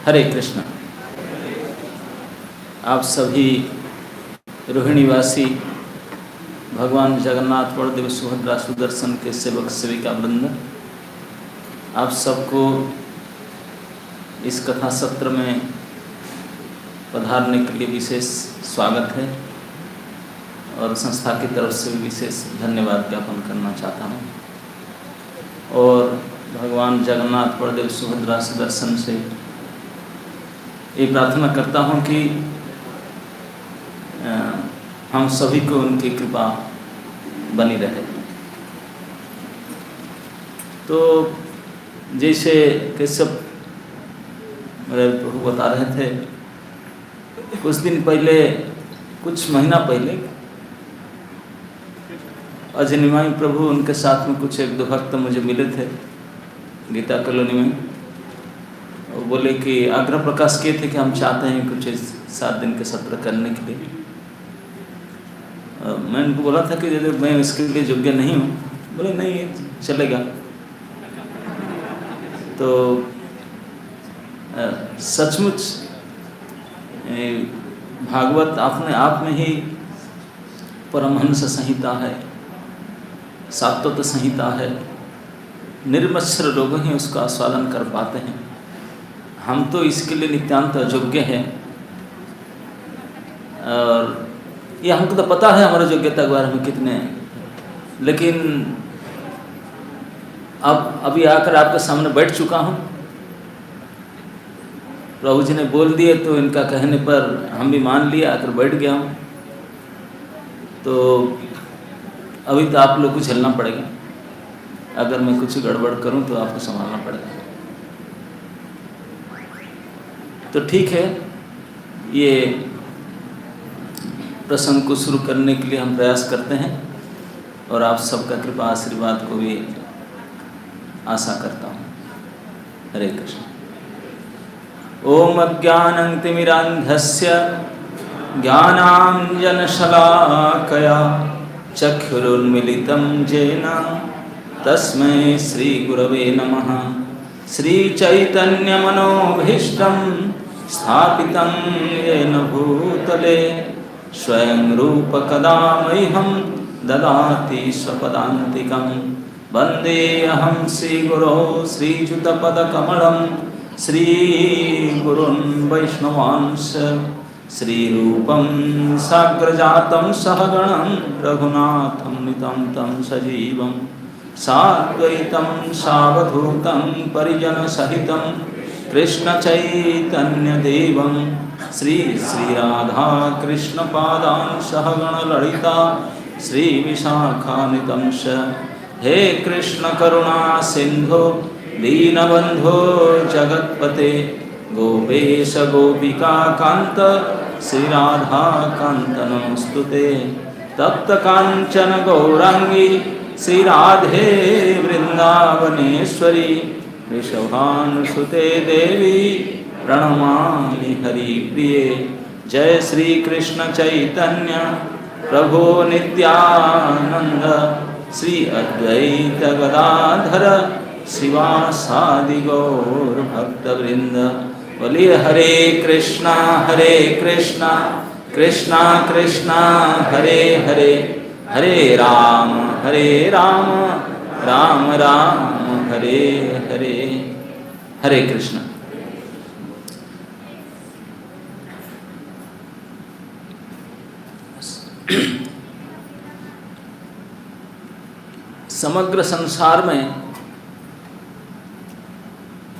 हरे कृष्ण। आप सभी रोहिणीवासी भगवान जगन्नाथ बलदेव सुभद्रा सुदर्शन के सेवक सेविका वृंद, आप सबको इस कथा सत्र में पधारने के लिए विशेष स्वागत है और संस्था की तरफ से भी विशेष धन्यवाद ज्ञापन करना चाहता हूँ। और भगवान जगन्नाथ बलदेव सुभद्रा सुदर्शन से ये प्रार्थना करता हूँ कि हम सभी को उनकी कृपा बनी रहे। तो जैसे केशव मेरे प्रभु बता रहे थे, कुछ दिन पहले, कुछ महीना पहले अजनिमाई प्रभु उनके साथ में कुछ एक दो भक्त मुझे मिले थे गीता कॉलोनी में। वो बोले कि आग्रह प्रकाश किए थे कि हम चाहते हैं कुछ 7 दिन के सत्र करने के लिए। मैं उनको बोला था कि यदि मैं इसके लिए योग्य नहीं हूँ, बोले नहीं चलेगा। तो सचमुच भागवत अपने आप में ही परमहंस संहिता है, सात्वत संहिता है। निर्मत्सर लोग ही उसका आस्वादन कर पाते हैं। हम तो इसके लिए नित्यांत अयोग्य हैं। और ये हमको तो पता है हमारा योग्यता के बारे में कितने हैं, लेकिन अब अभी आकर आपके सामने बैठ चुका हूँ। प्रभु जी ने बोल दिए तो इनका कहने पर हम भी मान लिया, आकर बैठ गया हूँ। तो अभी तो आप लोग को झेलना पड़ेगा। अगर मैं कुछ गड़बड़ करूँ तो आपको संभालना पड़ेगा। तो ठीक है, ये प्रसंग को शुरू करने के लिए हम प्रयास करते हैं और आप सबका कृपा आशीर्वाद को भी आशा करता हूँ। हरे कृष्ण। ओम अज्ञानतिमिरान्धस्य ज्ञानाञ्जनशलाकया चक्षुरुन्मीलितं येन तस्मै श्रीगुरवे नमः। श्रीचैतन्यमनोभीष्टं स्थापितं येन भूतले स्वयं रूप कदा मह्यं ददाति स्वपदान्तिकं। वन्देऽहं श्रीगुरो श्रीयुतपदकमलं श्रीगुरुन् वैष्णवांश। श्रीरूपं साग्रजातं सहगणं रघुनाथं नितं सजीवं साद्वैतं सावधूतं परिजनसहितं कृष्णचैतन्यदेवं श्रीराधाकृष्णपादान् सहगणललिता श्रीविशाखान्वितंश। हे कृष्ण करुणा सिन्धो दीनबन्धो जगत्पते गोपेश गोपिका कान्त श्रीराधाकान्त नमोस्तुते। तप्त काञ्चन गौरांगी श्रीराधे वृन्दावनेश्वरी वृषभानुसुते देवी प्रणमामि हरिप्रिये। जय श्री कृष्ण चैतन्य प्रभो नित्यानंद श्री अद्वैत गदाधर शिवासादि गौर भक्तवृंद। बोलिए हरे कृष्णा कृष्णा कृष्णा हरे हरे, हरे राम राम राम हरे हरे। हरे कृष्ण। समग्र संसार में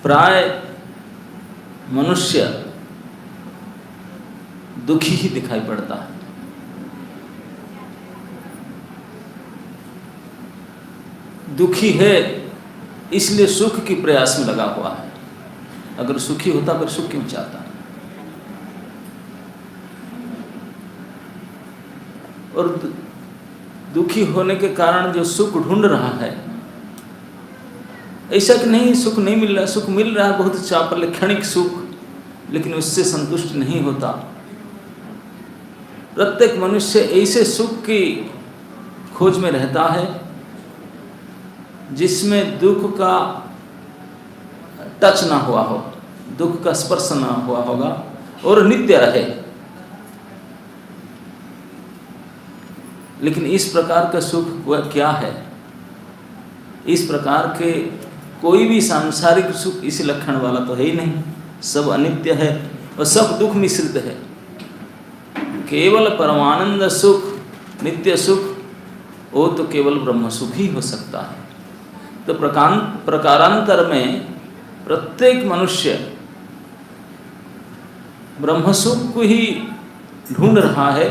प्राय मनुष्य दुखी ही दिखाई पड़ता है। दुखी है इसलिए सुख की प्रयास में लगा हुआ है। अगर सुखी होता फिर सुख क्यों चाहता? और दुखी होने के कारण जो सुख ढूंढ रहा है, ऐसा कि नहीं सुख नहीं मिल रहा, सुख मिल रहा है बहुत चापल क्षणिक सुख, लेकिन उससे संतुष्ट नहीं होता। प्रत्येक मनुष्य ऐसे सुख की खोज में रहता है जिसमें दुख का टच ना हुआ हो, दुख का स्पर्श न हुआ होगा और नित्य रहे। लेकिन इस प्रकार का सुख वह क्या है? इस प्रकार के कोई भी सांसारिक सुख इस लक्षण वाला तो है ही नहीं, सब अनित्य है और सब दुख मिश्रित है। केवल परमानंद सुख, नित्य सुख, वो तो केवल ब्रह्म सुख ही हो सकता है। तो प्रकारांतर में प्रत्येक मनुष्य ब्रह्म सुख को ही ढूंढ रहा है।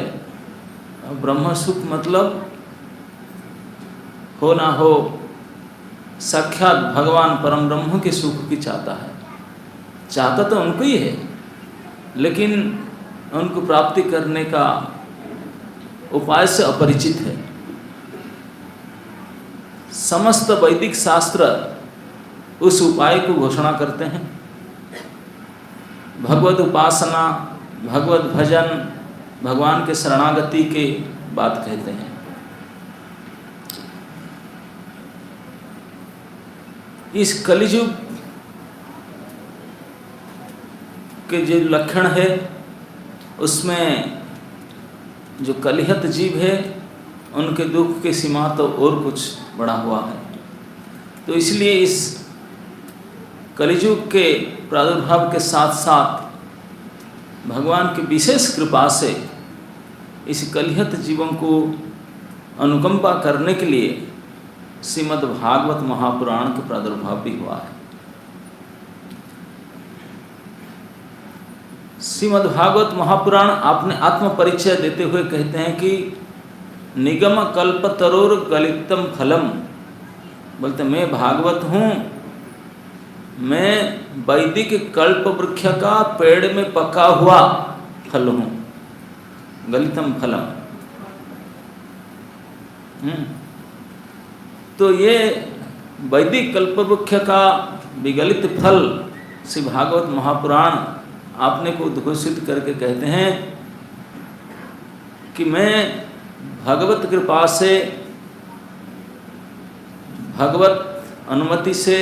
ब्रह्म सुख मतलब हो ना हो साक्षात भगवान परम ब्रह्म के सुख की चाहता है। चाहता तो उनको ही है, लेकिन उनको प्राप्ति करने का उपाय से अपरिचित है। समस्त वैदिक शास्त्र उस उपाय को घोषणा करते हैं। भगवत उपासना, भगवत भजन, भगवान के शरणागति के बात कहते हैं। इस कलियुग के जो लक्षण है उसमें जो कलिहत जीव है उनके दुख की सीमा तो और कुछ बढ़ा हुआ है। तो इसलिए इस कलियुग के प्रादुर्भाव के साथ साथ भगवान की विशेष कृपा से इस कलिहत जीवों को अनुकंपा करने के लिए श्रीमद् भागवत महापुराण के प्रादुर्भाव भी हुआ है। श्रीमद् भागवत महापुराण अपने आत्म परिचय देते हुए कहते हैं कि निगम कल्पतरोर गलितम फलम, बोलते मैं भागवत हूँ, मैं वैदिक कल्प वृक्ष का पेड़ में पका हुआ फल हूँ, गलितम फलम। तो ये वैदिक कल्प वृक्ष का विगलित फल श्री भागवत महापुराण आपने को उद्घोषित करके कहते हैं कि मैं भगवत कृपा से, भगवत अनुमति से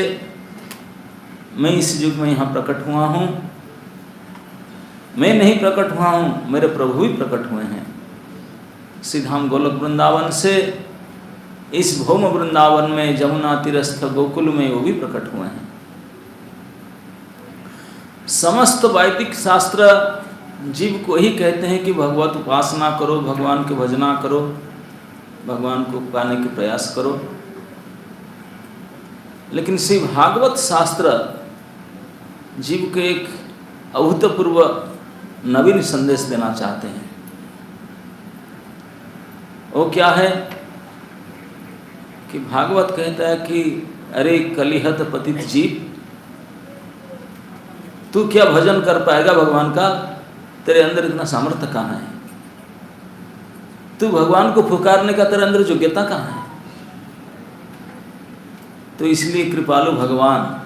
मैं इस युग में यहाँ प्रकट हुआ हूँ। मैं नहीं प्रकट हुआ हूँ, मेरे प्रभु ही प्रकट हुए हैं। श्रीधाम गोलोक वृंदावन से इस भौम वृंदावन में, जमुना तीरस्थ गोकुल में वो भी प्रकट हुए हैं। समस्त वैदिक शास्त्र जीव को ही कहते हैं कि भगवत उपासना करो, भगवान की भजना करो, भगवान को पाने के प्रयास करो। लेकिन श्री भागवत शास्त्र जीव को एक अभूतपूर्व नवीन संदेश देना चाहते हैं। वो क्या है कि भागवत कहता है कि अरे कलिहत पतित जीव, तू क्या भजन कर पाएगा भगवान का? तेरे अंदर इतना सामर्थ्य कहाँ है? तू भगवान को पुकारने का तेरे अंदर योग्यता कहाँ है? तो इसलिए कृपालु भगवान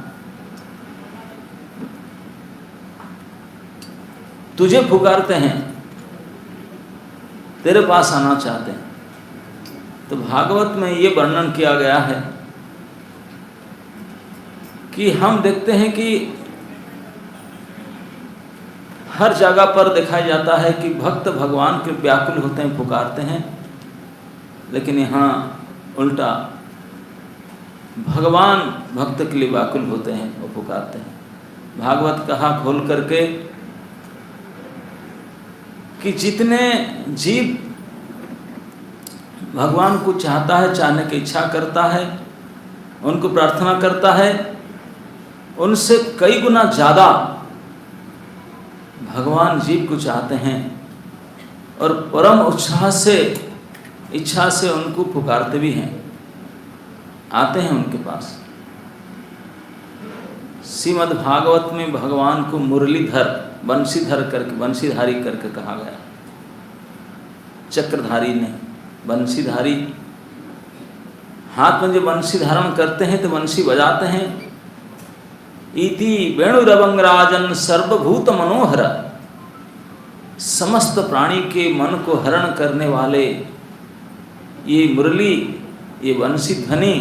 तुझे पुकारते हैं, तेरे पास आना चाहते हैं। तो भागवत में ये वर्णन किया गया है कि हम देखते हैं कि हर जगह पर दिखाया जाता है कि भक्त भगवान के व्याकुल होते हैं, पुकारते हैं। लेकिन यहाँ उल्टा, भगवान भक्त के लिए व्याकुल होते हैं, वो पुकारते हैं। भागवत कहा खोल करके कि जितने जीव भगवान को चाहता है, चाहने की इच्छा करता है, उनको प्रार्थना करता है, उनसे कई गुना ज़्यादा भगवान जीव को चाहते हैं और परम उत्साह से, इच्छा से उनको पुकारते भी हैं, आते हैं उनके पास। श्रीमद् भागवत में भगवान को मुरलीधर, बंशीधर करके, बंशीधारी करके कहा गया। चक्रधारी ने, बंशीधारी, हाथ में जो बंशी धारण करते हैं तो बंशी बजाते हैं। इति वेणुरवंगराजन सर्वभूत मनोहर, समस्त प्राणी के मन को हरण करने वाले ये मुरली, ये बंशी ध्वनि,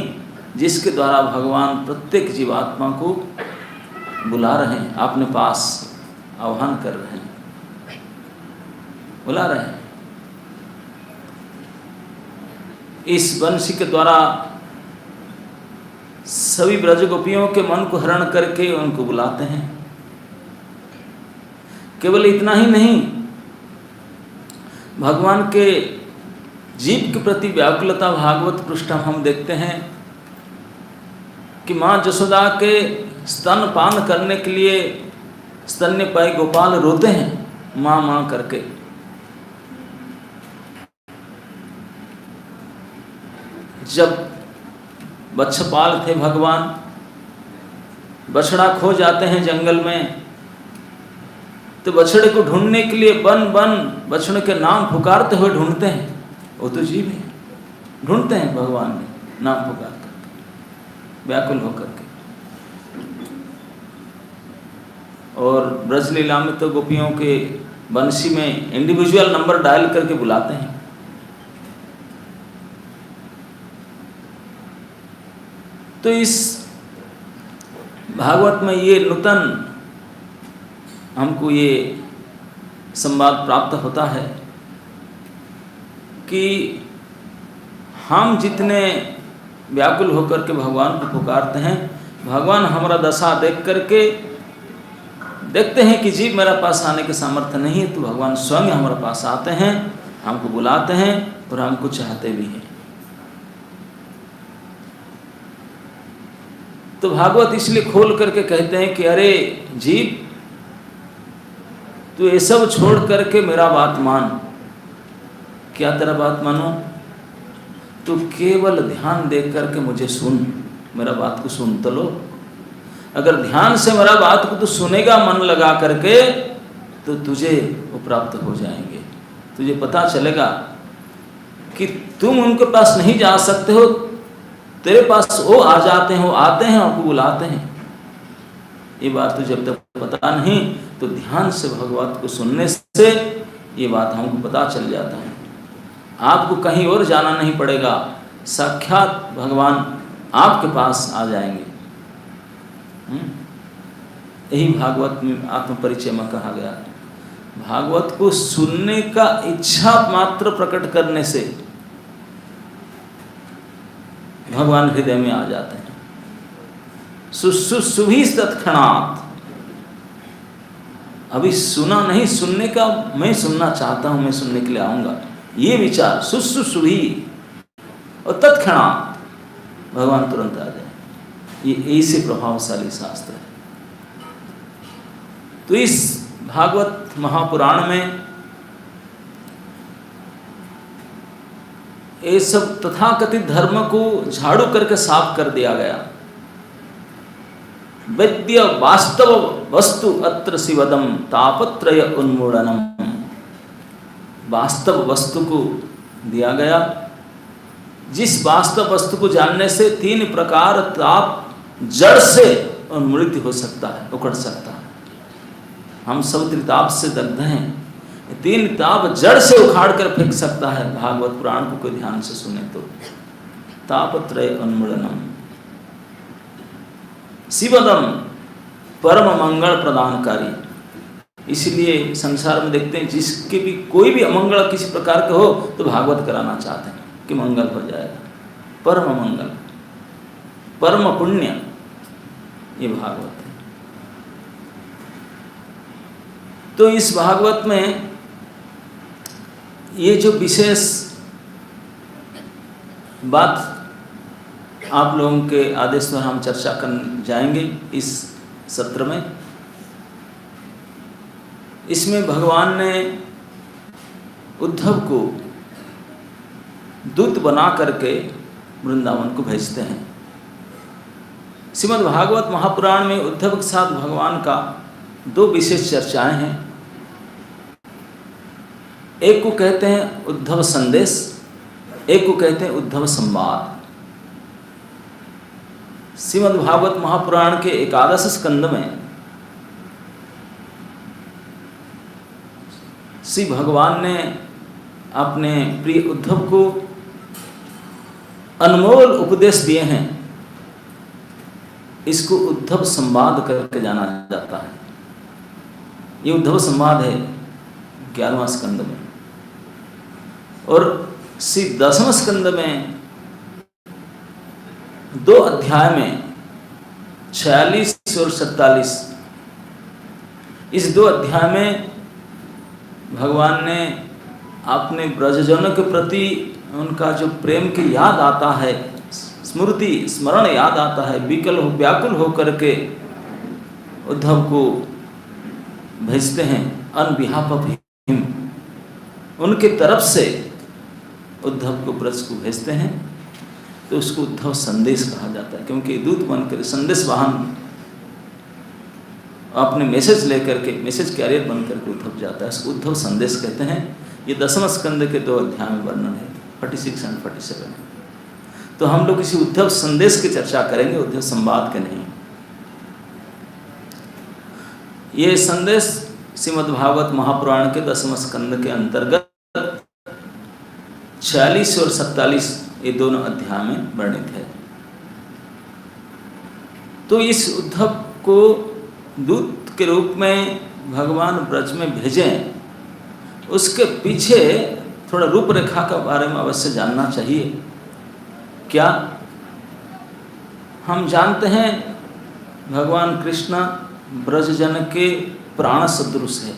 जिसके द्वारा भगवान प्रत्येक जीवात्मा को बुला रहे हैं, अपने पास आह्वान कर रहे हैं, बुला रहे हैं। इस बंशी के द्वारा सभी ब्रज गोपियों के मन को हरण करके उनको बुलाते हैं। केवल इतना ही नहीं, भगवान के जीव के प्रति व्याकुलता भागवत पृष्ठ हम देखते हैं कि माँ जसोदा के स्तन पान करने के लिए स्तन्यपायी गोपाल रोते हैं माँ माँ करके। जब बच्छपाल थे भगवान, बछड़ा खो जाते हैं जंगल में, तो बछड़े को ढूंढने के लिए बन बन बछड़े के नाम पुकारते हुए ढूंढते हैं। वो तो जीव है, ढूंढते हैं भगवान ने नाम पुकार करके, व्याकुल होकर के। और ब्रजलीला में तो गोपियों के बंसी में इंडिविजुअल नंबर डायल करके बुलाते हैं। तो इस भागवत में ये नूतन हमको ये संवाद प्राप्त होता है कि हम जितने व्याकुल होकर के भगवान को पुकारते हैं, भगवान हमारा दशा देख करके देखते हैं कि जीव मेरा पास आने के सामर्थ्य नहीं है, तो भगवान स्वयं हमारे पास आते हैं, हमको बुलाते हैं और हमको चाहते भी हैं। तो भागवत इसलिए खोल करके कहते हैं कि अरे जीव, तू ये सब छोड़ करके मेरा बात मान। क्या तेरा बात मानो? तू केवल ध्यान देख करके मुझे सुन, मेरा बात को सुन तो लो। अगर ध्यान से मेरा बात को तू सुनेगा मन लगा करके, तो तुझे वो प्राप्त हो जाएंगे। तुझे पता चलेगा कि तुम उनके पास नहीं जा सकते हो, तेरे पास वो आ जाते हैं, वो आते हैं, आपको बुलाते हैं। ये बात तो जब तक पता नहीं, तो ध्यान से भगवत को सुनने से ये बात हमको पता चल जाता है। आपको कहीं और जाना नहीं पड़ेगा, साक्षात भगवान आपके पास आ जाएंगे। यही भागवत में आत्म परिचय में कहा गया। भागवत को सुनने का इच्छा मात्र प्रकट करने से भगवान हृदय में आ जाते हैं। सुभी तत्क्षणात्, अभी सुना नहीं, सुनने का मैं सुनना चाहता हूं, मैं सुनने के लिए आऊंगा, ये विचार सुभी और तत्क्षणात् भगवान तुरंत आ जाए। ये ऐसे प्रभावशाली शास्त्र है। तो इस भागवत महापुराण में ये सब तथाकथित धर्म को झाड़ू करके साफ कर दिया गया। वेद्य वास्तव वस्तु अत्र शिवदम तापत्रय उन्मूलनम। वास्तव वस्तु को दिया गया, जिस वास्तव वस्तु को जानने से 3 प्रकार ताप जड़ से उन्मूलित हो सकता है, उखड़ सकता है। हम सब त्रिताप से दग्ध हैं, 3 ताप जड़ से उखाड़ कर फेंक सकता है भागवत पुराण को कोई ध्यान से सुने तो। तापत्रय उन्मूलनम, शिवदम परम मंगल प्रदानकारी। इसलिए संसार में देखते हैं जिसके भी कोई भी अमंगल किसी प्रकार का हो, तो भागवत कराना चाहते हैं कि मंगल हो जाएगा। परम मंगल, परम पुण्य, ये भागवत है। तो इस भागवत में ये जो विशेष बात आप लोगों के आदेश पर हम चर्चा कर जाएंगे इस सत्र में, इसमें भगवान ने उद्धव को दूत बना करके वृंदावन को भेजते हैं। श्रीमद् भागवत महापुराण में उद्धव के साथ भगवान का 2 विशेष चर्चाएं हैं। एक को कहते हैं उद्धव संदेश, एक को कहते हैं उद्धव संवाद। श्रीमद् भागवत महापुराण के 11 स्कंद में श्री भगवान ने अपने प्रिय उद्धव को अनमोल उपदेश दिए हैं। इसको उद्धव संवाद करके जाना जाता है। ये उद्धव संवाद है 11वां स्कंद में, और 10वें स्कंद में 2 अध्याय में 46 और 47, इस 2 अध्याय में भगवान ने अपने ब्रजजनों के प्रति उनका जो प्रेम की याद आता है, स्मरण याद आता है, व्याकुल होकर के उद्धव को भेजते हैं ऑन बिहाफ ऑफ हिम, उनके तरफ से उद्धव को ब्रज को भेजते हैं। तो उसको उद्धव संदेश कहा जाता है, क्योंकि दूत बनकर संदेश वाहन अपने मैसेज लेकर के, मैसेज कैरियर बनकर के उद्धव जाता है, उसको उद्धव संदेश कहते हैं। ये 10वें स्कंद के 2 अध्याय में वर्णन है, 46 और 47। तो हम लोग किसी उद्धव संदेश की चर्चा करेंगे, उद्धव संवाद के नहीं। ये संदेश श्रीमद्भागवत महापुराण के 10वें स्कंद के अंतर्गत 46 और 47 ये दोनों अध्याय में वर्णित है। तो इस उद्धव को दूत के रूप में भगवान ब्रज में भेजें, उसके पीछे थोड़ा रूपरेखा के बारे में अवश्य जानना चाहिए। क्या हम जानते हैं भगवान कृष्ण ब्रजजन के प्राण सदृश है,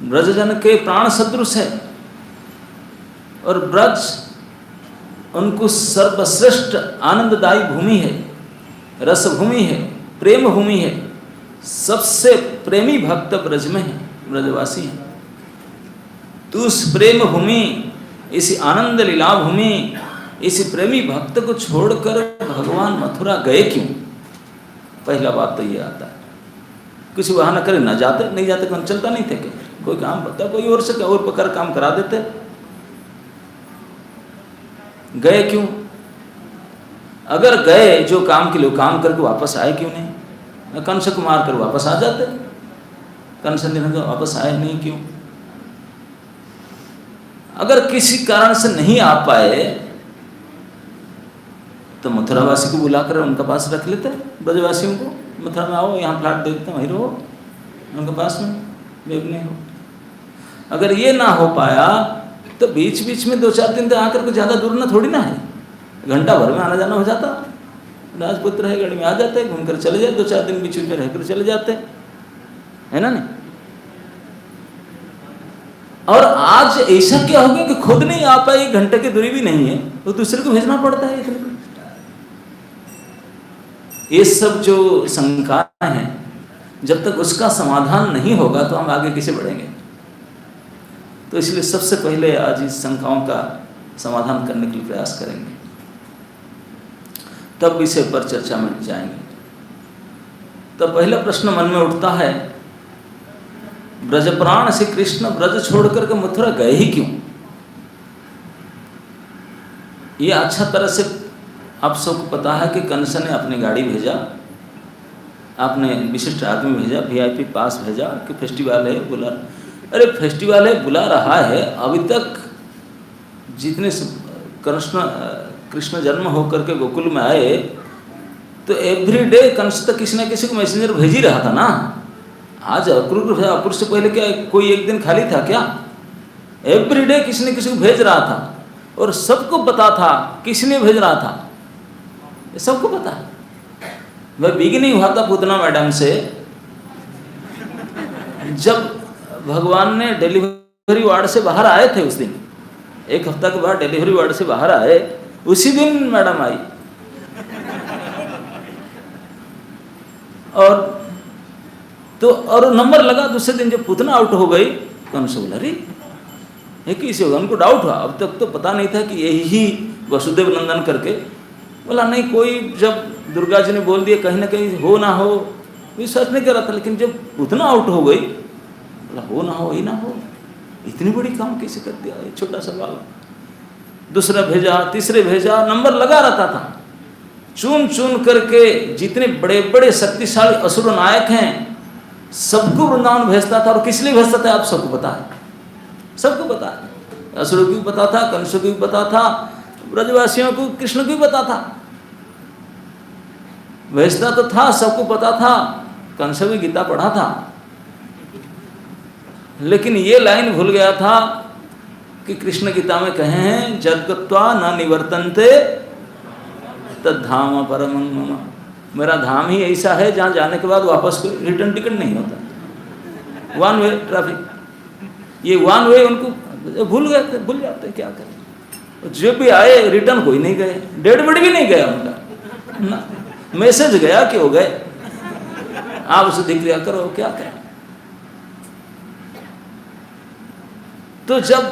ब्रजजन के प्राण सदृश है, और ब्रज उनको सर्वश्रेष्ठ आनंददायी भूमि है, रस भूमि है, प्रेम भूमि है। सबसे प्रेमी भक्त ब्रज में है, ब्रजवासी है। तो उस प्रेम भूमि, इसी आनंद लीला भूमि, इसी प्रेमी भक्त को छोड़कर भगवान मथुरा गए क्यों? पहला बात तो ये आता है। कुछ बहाना करे ना जाते, नहीं जाते कौन चलता नहीं थे, कोई काम पता, कोई और से और पकड़ काम करा देते। गए क्यों? अगर गए जो काम के लिए, काम करके वापस आए क्यों नहीं? कंस को मार कर वापस आ जाते, कंस ने वापस आए नहीं क्यों? अगर किसी कारण से नहीं आ पाए तो मथुरावासी को बुलाकर उनके पास रख लेते, ब्रजवासियों को, मथुरा में आओ, यहाँ फ्लैट दे देते हैं, वहीं रहो उनके पास में, बेवनी हो। अगर ये ना हो पाया तो बीच बीच में 2-4 दिन तक आकर के ज़्यादा दूर ना थोड़ी ना है, घंटा भर में आना जाना हो जाता। राजपुत्र है, गाड़ी में आ जाते, घूमकर चले जाते, 2-4 दिन बीच में रहकर चले जाते, है ना नहीं? और आज ऐसा क्या हो गया कि खुद नहीं आ पाए, 1 घंटे की दूरी भी नहीं है, तो दूसरे को भेजना पड़ता है। ये सब जो शंकाएं हैं, जब तक उसका समाधान नहीं होगा तो हम आगे कैसे बढ़ेंगे? तो इसलिए सबसे पहले आज इस शंकाओं का समाधान करने के लिए प्रयास करेंगे, तब विषय पर चर्चा में जाएंगे। तो पहला प्रश्न मन में उठता है, ब्रजप्राण श्री कृष्ण ब्रज छोड़ करके मथुरा गए ही क्यों? ये अच्छा तरह से आप सबको पता है कि कंस ने अपनी गाड़ी भेजा, आपने विशिष्ट आदमी भेजा, VIP पास भेजा कि फेस्टिवल है, बुला। अरे फेस्टिवल है, बुला रहा है। अभी तक जितने कृष्ण जन्म होकर के गोकुल में आए, तो एवरीडे कंस तक किसी न किसी को मैसेंजर भेज ही रहा था ना। आज अक्रूर से पहले क्या कोई एक दिन खाली था क्या? एवरीडे किसी न किसी को भेज रहा था, और सबको पता था किसने भेज रहा था, ये सबको पता है। वह बिगिनिंग हुआ था पूतना मैडम से, जब भगवान ने डिलीवरी वार्ड से बाहर आए थे, उस दिन 1 हफ्ता के बाद डिलीवरी वार्ड से बाहर आए, उसी दिन मैडम आई। और नंबर लगा दूसरे दिन, जब पूतना आउट हो गई, कौन से बोला, अरे ये किसी होगा, उनको डाउट हुआ। अब तक तो पता नहीं था कि यही वसुदेव नंदन करके। बोला नहीं, कोई जब दुर्गा जी ने बोल दिया, कहीं ना कहीं हो ना हो, विश्वास नहीं कर रहा था। लेकिन जब पूतना आउट हो गई, बोला हो ना हो, ही ना हो, इतनी बड़ी काम कैसे कर दिया, ये छोटा सा बाल। दूसरा भेजा, तीसरे भेजा, नंबर लगा रहता था। चुन चुन करके जितने बड़े बड़े शक्तिशाली असुर नायक हैं, सबको वृंदावन भेजता था। और किस लिए भेजता था आप सबको पता है, सबको पता है। असुरों की भी पता था, कंसों की भी पता था, ब्रजवासियों को कृष्ण को भी पता था, वैसा तो था, सबको पता था, कंस भी गीता पढ़ा था, लेकिन ये लाइन भूल गया था कि कृष्ण गीता में कहे हैं जद्गत्वा न निवर्तन्ते तद्धाम परमं मम, मेरा धाम ही ऐसा है जहाँ जाने के बाद वापस रिटर्न टिकट नहीं होता, वन वे ट्रैफिक। ये वन वे उनको भूल गए थे, भूल जाते क्या करें। जो भी आए रिटर्न कोई नहीं गए, डेढ़ बड़ी भी नहीं गया उनका ना, मैसेज गया कि हो गए, आप उसे दिख लिया करो, क्या करें। तो जब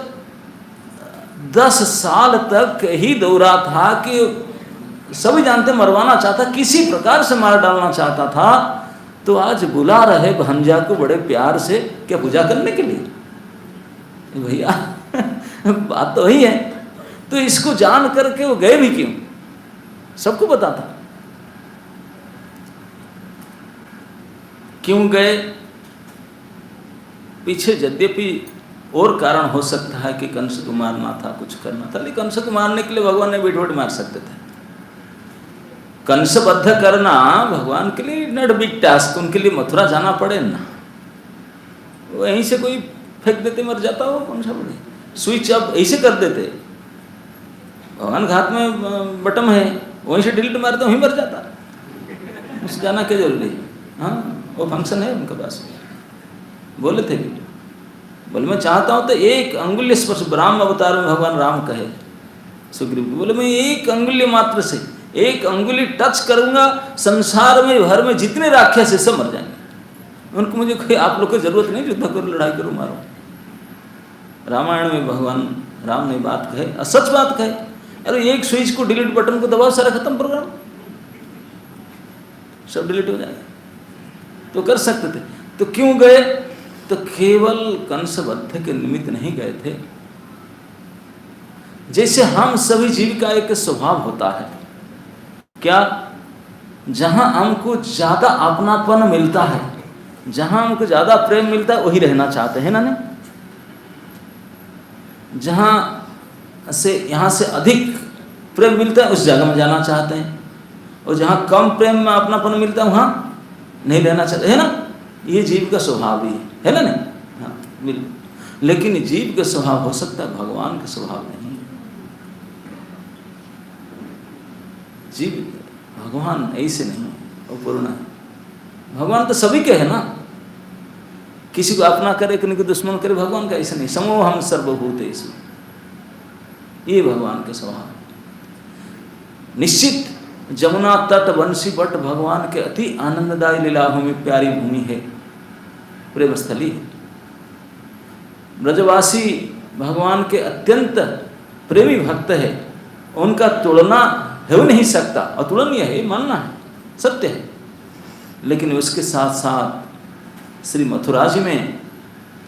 10 साल तक ही दौरा था कि सभी जानते मरवाना चाहता, किसी प्रकार से मार डालना चाहता था, तो आज बुला रहे भांजा को बड़े प्यार से, क्या पूजा करने के लिए, भैया बात तो वही है। तो इसको जान करके वो गए भी क्यों, सबको पता था क्यों गए। पीछे यद्यपि और कारण हो सकता है कि कंस को मारना था, कुछ करना था, लेकिन कंस को मारने के लिए भगवान ने बेट मार सकते थे। कंस बद्ध करना भगवान के लिए नॉट बिग टास्क, उनके लिए मथुरा जाना पड़े ना, वहीं से कोई फेंक देते मर जाता हो, कौन सा बड़े स्विच अब ऐसे कर देते, भगवान घात में बटन है, वहीं से डिलीट मारते वहीं मर जाता, उस जाना क्या जरूरी है। हाँ, वो फंक्शन है उनके पास। बोले थे कि बोले मैं चाहता हूँ तो एक अंगुल्य स्पर्श, ब्राह्म अवतार में भगवान राम कहे सुग्रीव को, बोले मैं एक अंगुल्य मात्र से, एक अंगुली टच करूंगा, संसार में भर में जितने राक्षस है सब मर जाएंगे, उनको मुझे कोई आप लोग को जरूरत नहीं, युद्ध करो, लड़ाई करो, मारो। रामायण में भगवान राम ने बात कहे, सच बात कहे, अरे एक स्विच को डिलीट बटन को दबाओ, सारा खत्म प्रोग्राम, सब डिलीट हो जाएगा। तो कर सकते थे, तो क्यों गए, तो केवल कंस वध के निमित्त नहीं गए थे। जैसे हम सभी जीव का एक स्वभाव होता है, क्या, जहां हमको ज्यादा अपनापन मिलता है, जहां हमको ज्यादा प्रेम मिलता है वही रहना चाहते हैं ना, नहीं? जहां से यहाँ से अधिक प्रेम मिलता है उस जगह में जाना चाहते हैं, और जहां कम प्रेम में अपनापन मिलता है वहां नहीं रहना चाहते, है ना। ये जीव का स्वभाव ही है ना, नहीं? हाँ बिल्कुल। लेकिन जीव का स्वभाव हो सकता है, भगवान का स्वभाव नहीं। जीव भगवान ऐसे नहीं, वो पूर्ण है। भगवान तो सभी के है ना, किसी को अपना करे, किसी को दुश्मन करे, भगवान का ऐसा नहीं। समोह हम सर्वभूतेषु, ये भगवान के स्वभाव। निश्चित जमुना तट वंशी बट भगवान के अति आनंददायी लीलाओं में प्यारी भूमि है, प्रेम स्थली है। ब्रजवासी भगवान के अत्यंत प्रेमी भक्त है, उनका तुलना हो नहीं सकता, अतुलनीय है, मानना है, सत्य है। लेकिन उसके साथ साथ श्री मथुरा जी में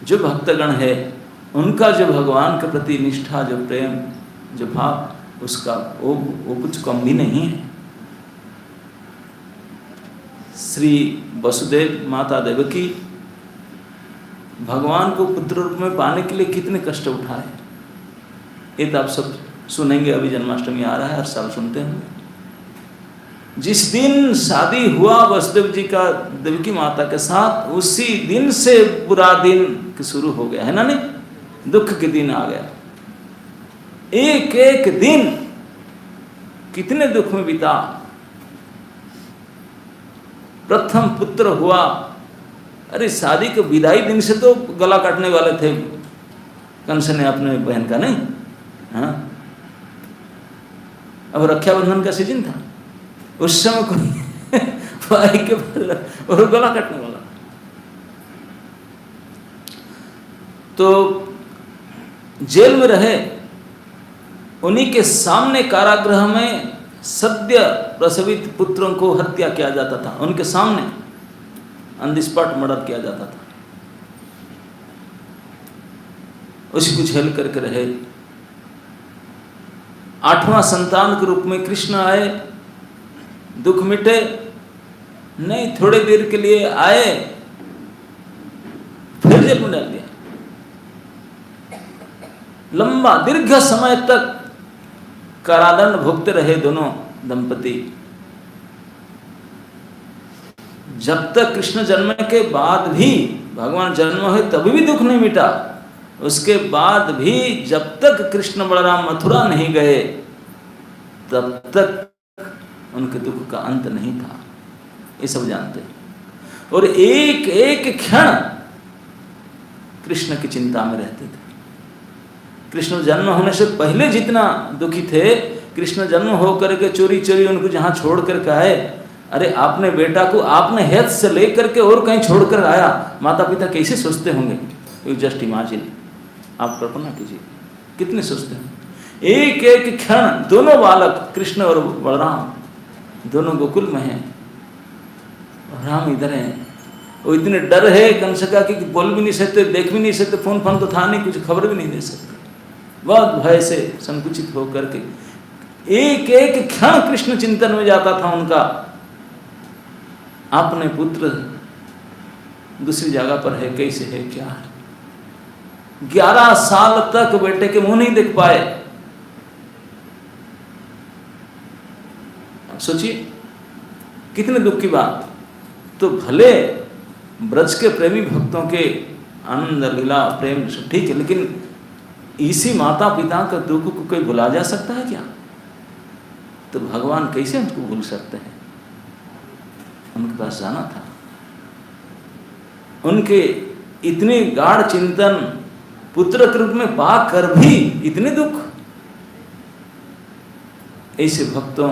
जो भक्तगण है, उनका जो भगवान के प्रति निष्ठा, जो प्रेम, जो भाव, उसका वो कुछ कम भी नहीं है। श्री वसुदेव माता देवकी भगवान को पुत्र रूप में पाने के लिए कितने कष्ट उठाए, ये तो आप सब सुनेंगे। अभी जन्माष्टमी आ रहा है, हर साल सुनते हैं। जिस दिन शादी हुआ वसुदेव जी का देवकी माता के साथ, उसी दिन से बुरा दिन शुरू हो गया है ना, नहीं? दुख के दिन आ गया। एक एक दिन कितने दुख में बीता। प्रथम पुत्र हुआ, अरे शादी के विदाई दिन से तो गला काटने वाले थे कंस ने अपने बहन का, नहीं? हाँ, अब रक्षाबंधन का सीजन था, उस समय कोई भाई के और गला काटने वाला। तो जेल में रहे, उन्हीं के सामने कारागृह में सद्य प्रसवित पुत्रों को हत्या किया जाता था, उनके सामने ऑन द स्पॉट मर्डर किया जाता था। उसी को झेल करके रहे। 8वां संतान के रूप में कृष्ण आए, दुख मिटे नहीं, थोड़े देर के लिए आए, फिर जेल में डाल दिया। लंबा दीर्घ समय तक कारादंड भोगते रहे दोनों दंपति। जब तक कृष्ण जन्म के बाद भी, भगवान जन्म हुए तभी भी दुख नहीं मिटा, उसके बाद भी जब तक कृष्ण बलराम मथुरा नहीं गए तब तक उनके दुख का अंत नहीं था, ये सब जानते हैं। और एक एक क्षण कृष्ण की चिंता में रहते थे। कृष्ण जन्म होने से पहले जितना दुखी थे, कृष्ण जन्म होकर के चोरी चोरी उनको जहाँ छोड़ कर के आए, अरे आपने बेटा को आपने हेल्थ से लेकर के और कहीं छोड़कर आया, माता पिता कैसे सोचते होंगे? यू जस्ट इमेजिन, आप कल्पना कीजिए कितने सोचते हैं। एक एक क्षण दोनों बालक कृष्ण और बलराम दोनों गोकुल में हैं, राम इधर हैं। वो इतने डर है कंसका कि बोल भी नहीं सकते, देख भी नहीं सकते, फोन फोन तो था नहीं, कुछ खबर भी नहीं दे सकते, बहुत भय से संकुचित होकर के एक एक क्षण कृष्ण चिंतन में जाता था उनका। अपने पुत्र दूसरी जगह पर है, कैसे है, क्या है। 11 साल तक बेटे के मुंह नहीं देख पाए। सोचिए कितने दुख की बात। तो भले ब्रज के प्रेमी भक्तों के आनंद लीला प्रेम ठीक है, लेकिन इसी माता पिता का दुख को कोई भुला जा सकता है क्या? तो भगवान कैसे उनको भूल सकते हैं? उनके पास जाना था। उनके इतने गाढ़ चिंतन पुत्र के रूप में पाकर भी इतने दुख। ऐसे भक्तों,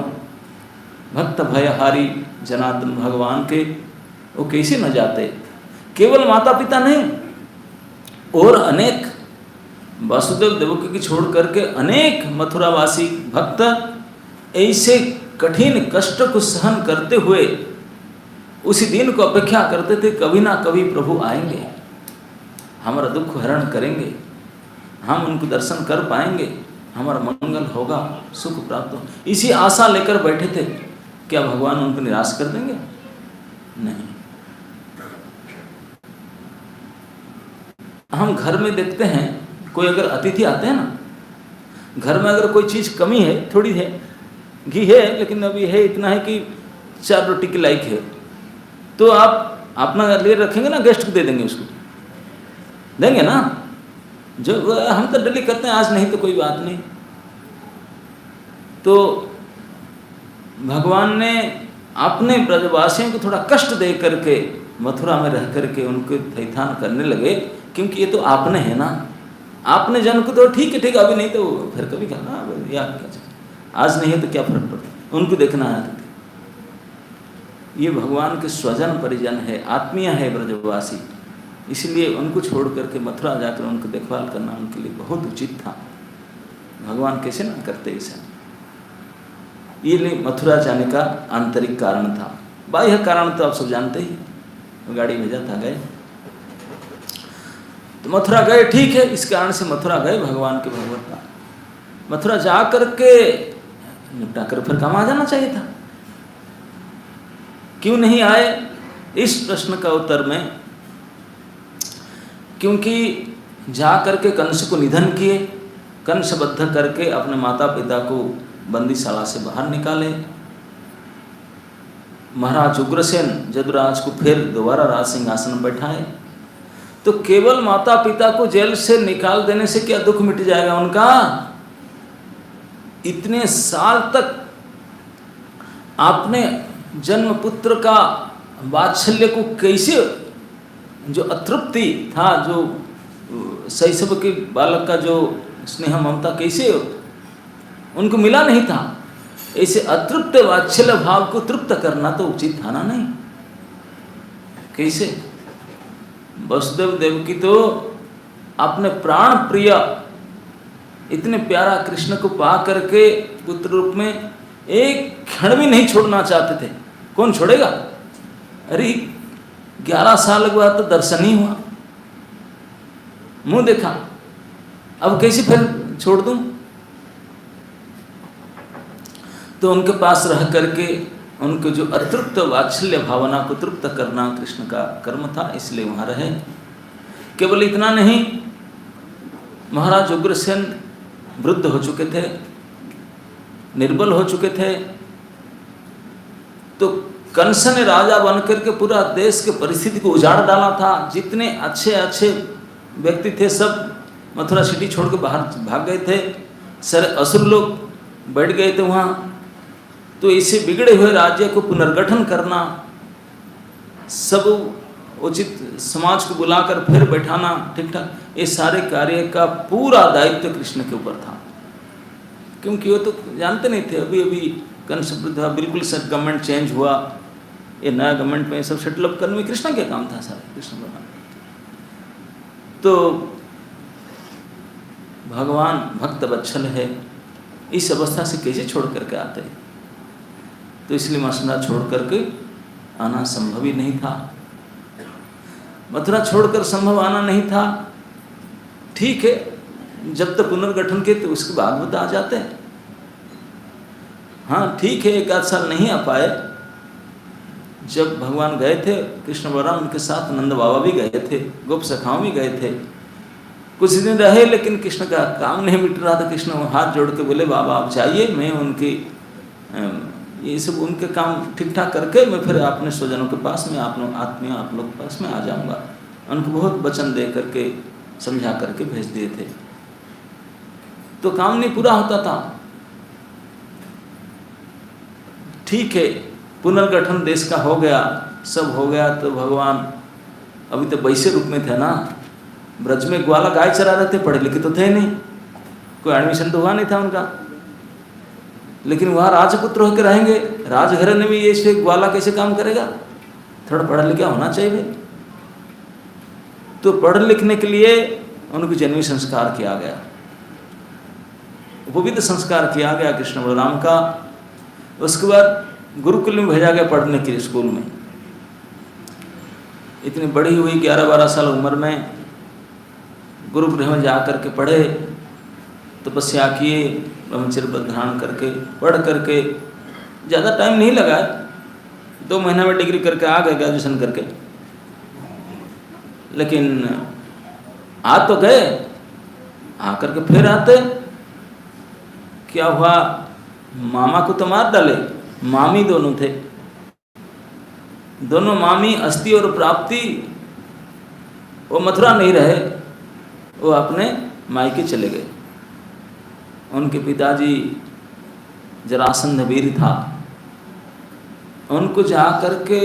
भक्त भयहारी जनार्दन भगवान के वो कैसे न जाते? केवल माता पिता नहीं, और अनेक वासुदेव देवकी की छोड़ करके अनेक मथुरावासी भक्त ऐसे कठिन कष्ट को सहन करते हुए उसी दिन को अपेक्षा करते थे, कभी ना कभी प्रभु आएंगे, हमारा दुख हरण करेंगे, हम उनको दर्शन कर पाएंगे, हमारा मंगल होगा, सुख प्राप्त हो। इसी आशा लेकर बैठे थे। क्या भगवान उनको निराश कर देंगे? नहीं। हम घर में देखते हैं, कोई अगर अतिथि आते हैं ना, घर में अगर कोई चीज़ कमी है, थोड़ी है, घी है लेकिन अभी है इतना है कि 4 रोटी के लायक है, तो आप अपना लिए रखेंगे ना, गेस्ट को दे देंगे, उसको देंगे ना। जो हम तो डेली करते हैं, आज नहीं तो कोई बात नहीं। तो भगवान ने अपने ब्रजवासियों को थोड़ा कष्ट दे करके मथुरा में रह करके उनको थैथान करने लगे, क्योंकि ये तो आपने है ना, आपने जन को तो ठीक है, ठीक, अभी नहीं तो फिर कभी कहना, या क्या, आज नहीं है तो क्या फर्क पड़ता, उनको देखना है। ये भगवान के स्वजन परिजन है, आत्मीय है ब्रजवासी, इसलिए उनको छोड़ करके मथुरा जाकर उनको देखभाल करना उनके लिए बहुत उचित था। भगवान कैसे ना करते ऐसा। ये लिए मथुरा जाने का आंतरिक कारण था। बाह्य कारण तो आप सब जानते ही, गाड़ी भेजा था, गए तो मथुरा गए, ठीक है, इस कारण से मथुरा गए भगवान के भगवत का। मथुरा जा करके निपटा कर फिर काम आ जाना चाहिए था, क्यों नहीं आए? इस प्रश्न का उत्तर में, क्योंकि जा करके कंस को निधन किए, कंसबद्ध करके अपने माता पिता को बंदीशाला से बाहर निकाले, महाराज उग्रसेन जदुराज को फिर दोबारा राज सिंहासन में बैठाए, तो केवल माता पिता को जेल से निकाल देने से क्या दुख मिट जाएगा उनका? इतने साल तक आपने जन्म पुत्र का वात्सल्य को कैसे, जो अतृप्ति था, जो शैशव के बालक का जो स्नेह ममता कैसे उनको मिला नहीं था, ऐसे अतृप्त वात्सल्य भाव को तृप्त करना तो उचित था ना? नहीं, कैसे? वसुदेव देवकी तो अपने प्राण प्रिय इतने प्यारा कृष्ण को पा करके पुत्र रूप में एक क्षण भी नहीं छोड़ना चाहते थे। कौन छोड़ेगा? अरे 11 साल के बाद तो दर्शन ही हुआ, मुंह देखा, अब कैसे फिर छोड़ दूं? तो उनके पास रह करके उनको जो अतृप्त वात्सल्य भावना को तृप्त करना कृष्ण का कर्म था, इसलिए वहाँ रहे। केवल इतना नहीं, महाराज उग्रसेन वृद्ध हो चुके थे, निर्बल हो चुके थे। तो कंस ने राजा बनकर के पूरा देश के परिस्थिति को उजाड़ डाला था। जितने अच्छे अच्छे व्यक्ति थे सब मथुरा सिटी छोड़ के बाहर भाग गए थे। सारे असुर लोग बैठ गए थे वहाँ। तो इसे बिगड़े हुए राज्य को पुनर्गठन करना, सब उचित समाज को बुलाकर फिर बैठाना ठीक ठाक, ये सारे कार्य का पूरा दायित्व कृष्ण के ऊपर था। क्योंकि वो तो जानते नहीं थे, अभी अभी कंस था, बिल्कुल सब गवर्नमेंट चेंज हुआ, ये नया गवर्नमेंट में सब सेटलअप करने में कृष्ण का काम था सारा, कृष्ण भगवान। तो भगवान भक्त वत्सल है, इस अवस्था से कैसे छोड़ करके आते? तो इसलिए मथुरा छोड़ करके आना संभव ही नहीं था। मथुरा छोड़कर संभव आना नहीं था। ठीक है, जब तक पुनर्गठन के तो उसके बाद वो आ जाते हैं। हाँ ठीक है, 1 आध साल नहीं आ पाए। जब भगवान गए थे कृष्ण बलराम उनके साथ, नंद बाबा भी गए थे, गोप सखाओं भी गए थे, कुछ दिन रहे, लेकिन कृष्ण का काम नहीं मिट रहा था। कृष्ण हाथ जोड़ के बोले बाबा आप जाइए, मैं उनकी ये सब उनके काम ठीक ठाक करके मैं फिर अपने स्वजनों के पास में, आप लोग आत्मीय आप लोग के पास में आ जाऊंगा। उनको बहुत वचन दे करके समझा करके भेज दिए थे। तो काम नहीं पूरा होता था। ठीक है, पुनर्गठन देश का हो गया, सब हो गया। तो भगवान अभी तो वैसे रूप में थे ना, ब्रज में ग्वाला गाय चरा रहे थे, पढ़े लिखे तो थे नहीं, कोई एडमिशन तो हुआ नहीं था उनका, लेकिन वहाँ राजपुत्र होकर रहेंगे, राजघर में भी ये ग्वाला कैसे काम करेगा? थोड़ा पढ़ा लिखा होना चाहिए। तो पढ़ लिखने के लिए उनको जन्मी संस्कार किया गया, उपविध संस्कार किया गया कृष्ण बलराम का। उसके बाद गुरुकुल में भेजा गया पढ़ने के लिए, स्कूल में। इतनी बड़ी हुई 11-12 साल उम्र में गुरुगृह में जा करके पढ़े, तपस्या किए, ब्रह्मचर्य व्रत धारण करके पढ़ करके ज़्यादा टाइम नहीं लगा, 2 महीना में डिग्री करके आ गए, ग्रेजुएशन करके। लेकिन आ तो गए, आ करके फिर आते क्या हुआ, मामा को तो मार डाले, मामी दोनों थे, दोनों मामी अस्थि और प्राप्ति, वो मथुरा नहीं रहे, वो अपने मायके चले गए। उनके पिताजी जरासंध वीर था, उनको जा करके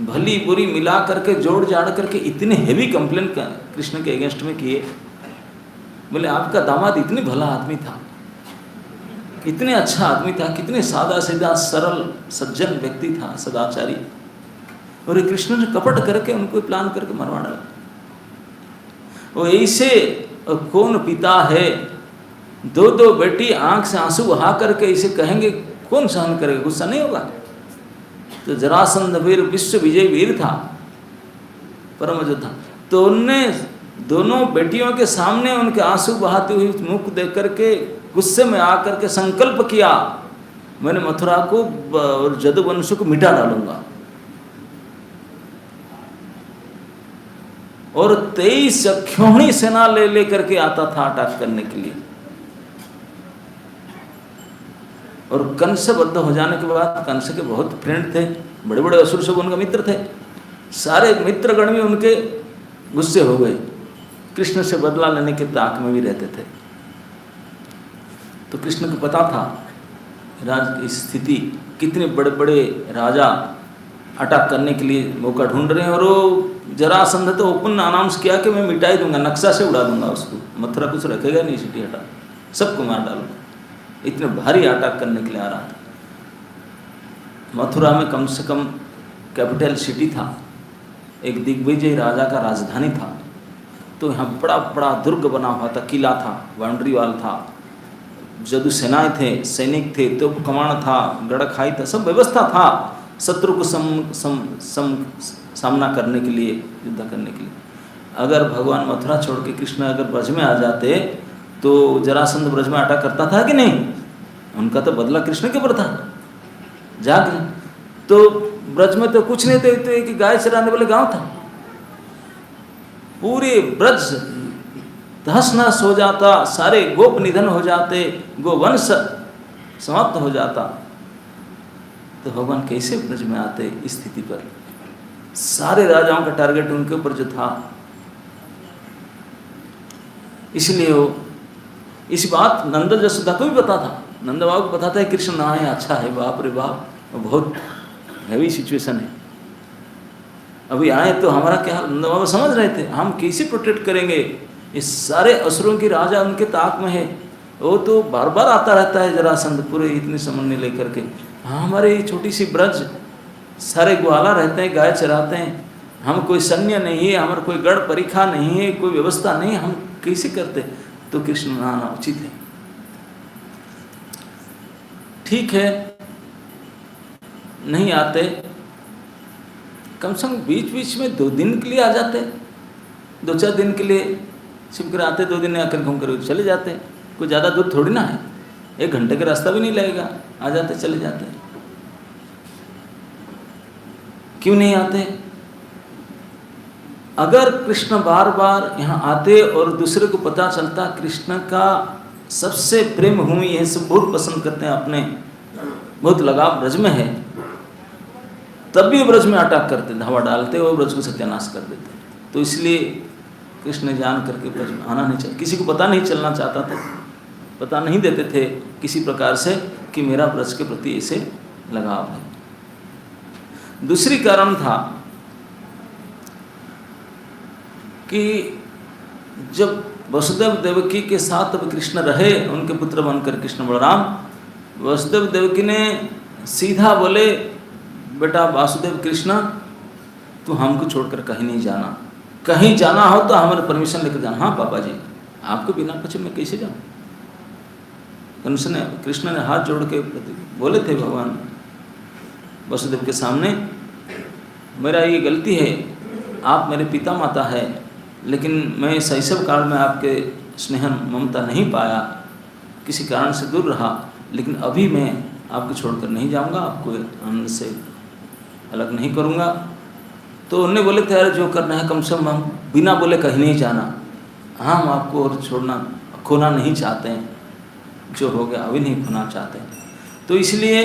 भली बुरी मिला करके जोड़ जाड़ करके इतने हेवी कंप्लेन कृष्ण के अगेंस्ट में किए। बोले आपका दामाद इतने भला आदमी था, इतने अच्छा आदमी था, कितने सादा सीधा सरल सज्जन व्यक्ति था, सदाचारी, और कृष्ण ने कपट करके उनको प्लान करके मरवा डाला। वो ऐसे कौन पिता है, 2 बेटी आंख से आंसू बहा करके इसे कहेंगे, कौन सहन करेगा? गुस्सा नहीं होगा? तो जरासंध वीर विश्व विजय वीर था, परम योद्धा। तो उनने दोनों बेटियों के सामने उनके आंसू बहाते हुए मुख देख करके गुस्से में आकर के संकल्प किया, मैंने मथुरा को और जदुवंश को मिटा डालूंगा। और 23 अक्षौहिणी सेना ले लेकर के आता था अटैक करने के लिए। और कंस बद्ध हो जाने के बाद, कंस के बहुत फ्रेंड थे, बड़े बड़े असुर सब उनका मित्र थे, सारे मित्रगण भी उनके गुस्से हो गए, कृष्ण से बदला लेने के ताक में भी रहते थे। तो कृष्ण को पता था राज की स्थिति, कितने बड़े बड़े राजा अटैक करने के लिए मौका ढूंढ रहे हैं। और वो जरासंध तो ओपन अनाउंस किया कि मैं मिटा ही दूंगा, नक्शा से उड़ा दूंगा उसको, मथुरा कुछ रखेगा नहीं, सिटी हटा, सबको मार डालूंगा। इतने भारी अटैक करने के लिए आ रहा था। मथुरा में कम से कम कैपिटल सिटी था, एक दिग्विजय राजा का राजधानी था। तो यहाँ बड़ा बड़ा दुर्ग बना हुआ था, किला था, बाउंड्री वाल था, जदु सेनाएं थे, सैनिक थे, तो कमाण था, गड़खाई था, सब व्यवस्था था शत्रु को सामना करने के लिए, युद्ध करने के लिए। अगर भगवान मथुरा छोड़ के कृष्ण अगर ब्रज में आ जाते तो जरासंध ब्रज में अटैक करता था कि नहीं? उनका तो बदला कृष्ण के ऊपर था जाग। तो ब्रज में तो कुछ नहीं थे, तो एक गाय चराने वाले गांव था, पूरे ब्रज तहस नहस हो जाता, सारे गोप निधन हो जाते, गोवंश समाप्त हो जाता तो भगवान कैसे ब्रज में आते इस स्थिति पर। सारे राजाओं का टारगेट उनके ऊपर जो था, इसलिए वो इस बात नंद जसोदा को भी पता था। नंद बाबू को पता था कृष्ण आए, अच्छा है, बाप रे बाप, बहुत हैवी सिचुएशन है, अभी आए तो हमारा क्या। नंद बाबू समझ रहे थे हम कैसे प्रोटेक्ट करेंगे, इस सारे असुरों की राजा उनके ताक में है, वो तो बार बार आता रहता है जरासंध पूरे इतने समन्वय लेकर के। हाँ, हमारे छोटी सी ब्रज, सारे ग्वाला रहते हैं, गाय चराते हैं, हम कोई सैन्य नहीं है, हमारा कोई गढ़ परीक्षा नहीं है, कोई व्यवस्था नहीं, हम कैसे करते। तो कृष्ण आना उचित है। ठीक है, नहीं आते, कम से कम बीच बीच में 2 दिन के लिए आ जाते, 2-4 दिन के लिए छिप कर आते, 2 दिन में आकर घूम कर चले जाते। कोई ज़्यादा दूर थोड़ी ना है, 1 घंटे का रास्ता भी नहीं लगेगा, आ जाते चले जाते। क्यों नहीं आते? अगर कृष्ण बार बार यहाँ आते और दूसरे को पता चलता कृष्ण का सबसे प्रेम भूमि है, सब बहुत पसंद करते हैं, अपने बहुत लगाव ब्रज में है, तब भी ब्रज में अटैक करते, धावा डालते और ब्रज को सत्यानाश कर देते। तो इसलिए कृष्ण ने जान करके ब्रज में आना नहीं चाहिए। किसी को पता नहीं चलना चाहता था, पता नहीं देते थे किसी प्रकार से कि मेरा ब्रज के प्रति ऐसे लगाव है। दूसरी कारण था कि जब वसुदेव देवकी के साथ अब कृष्ण रहे, उनके पुत्र बनकर कृष्ण बलराम, वसुदेव देवकी ने सीधा बोले, बेटा वासुदेव कृष्ण, तू हमको छोड़कर कहीं नहीं जाना, कहीं जाना हो तो हमारे परमिशन लेकर जाना। हाँ पापा जी, आपको बिना पूछे मैं कैसे जाऊँ। कृष्ण ने हाथ जोड़ के बोले थे भगवान वसुदेव के सामने, मेरा ये गलती है, आप मेरे पिता माता है, लेकिन मैं शैशव काल में आपके स्नेह ममता नहीं पाया, किसी कारण से दूर रहा, लेकिन अभी मैं आपको छोड़कर नहीं जाऊंगा, आपको आनंद से अलग नहीं करूंगा। तो उन्होंने बोले थे, अरे जो करना है कम से कम हम बिना बोले कहीं नहीं जाना, हम आपको और छोड़ना खोना नहीं चाहते हैं, जो हो गया अभी नहीं खोना चाहते हैं। तो इसलिए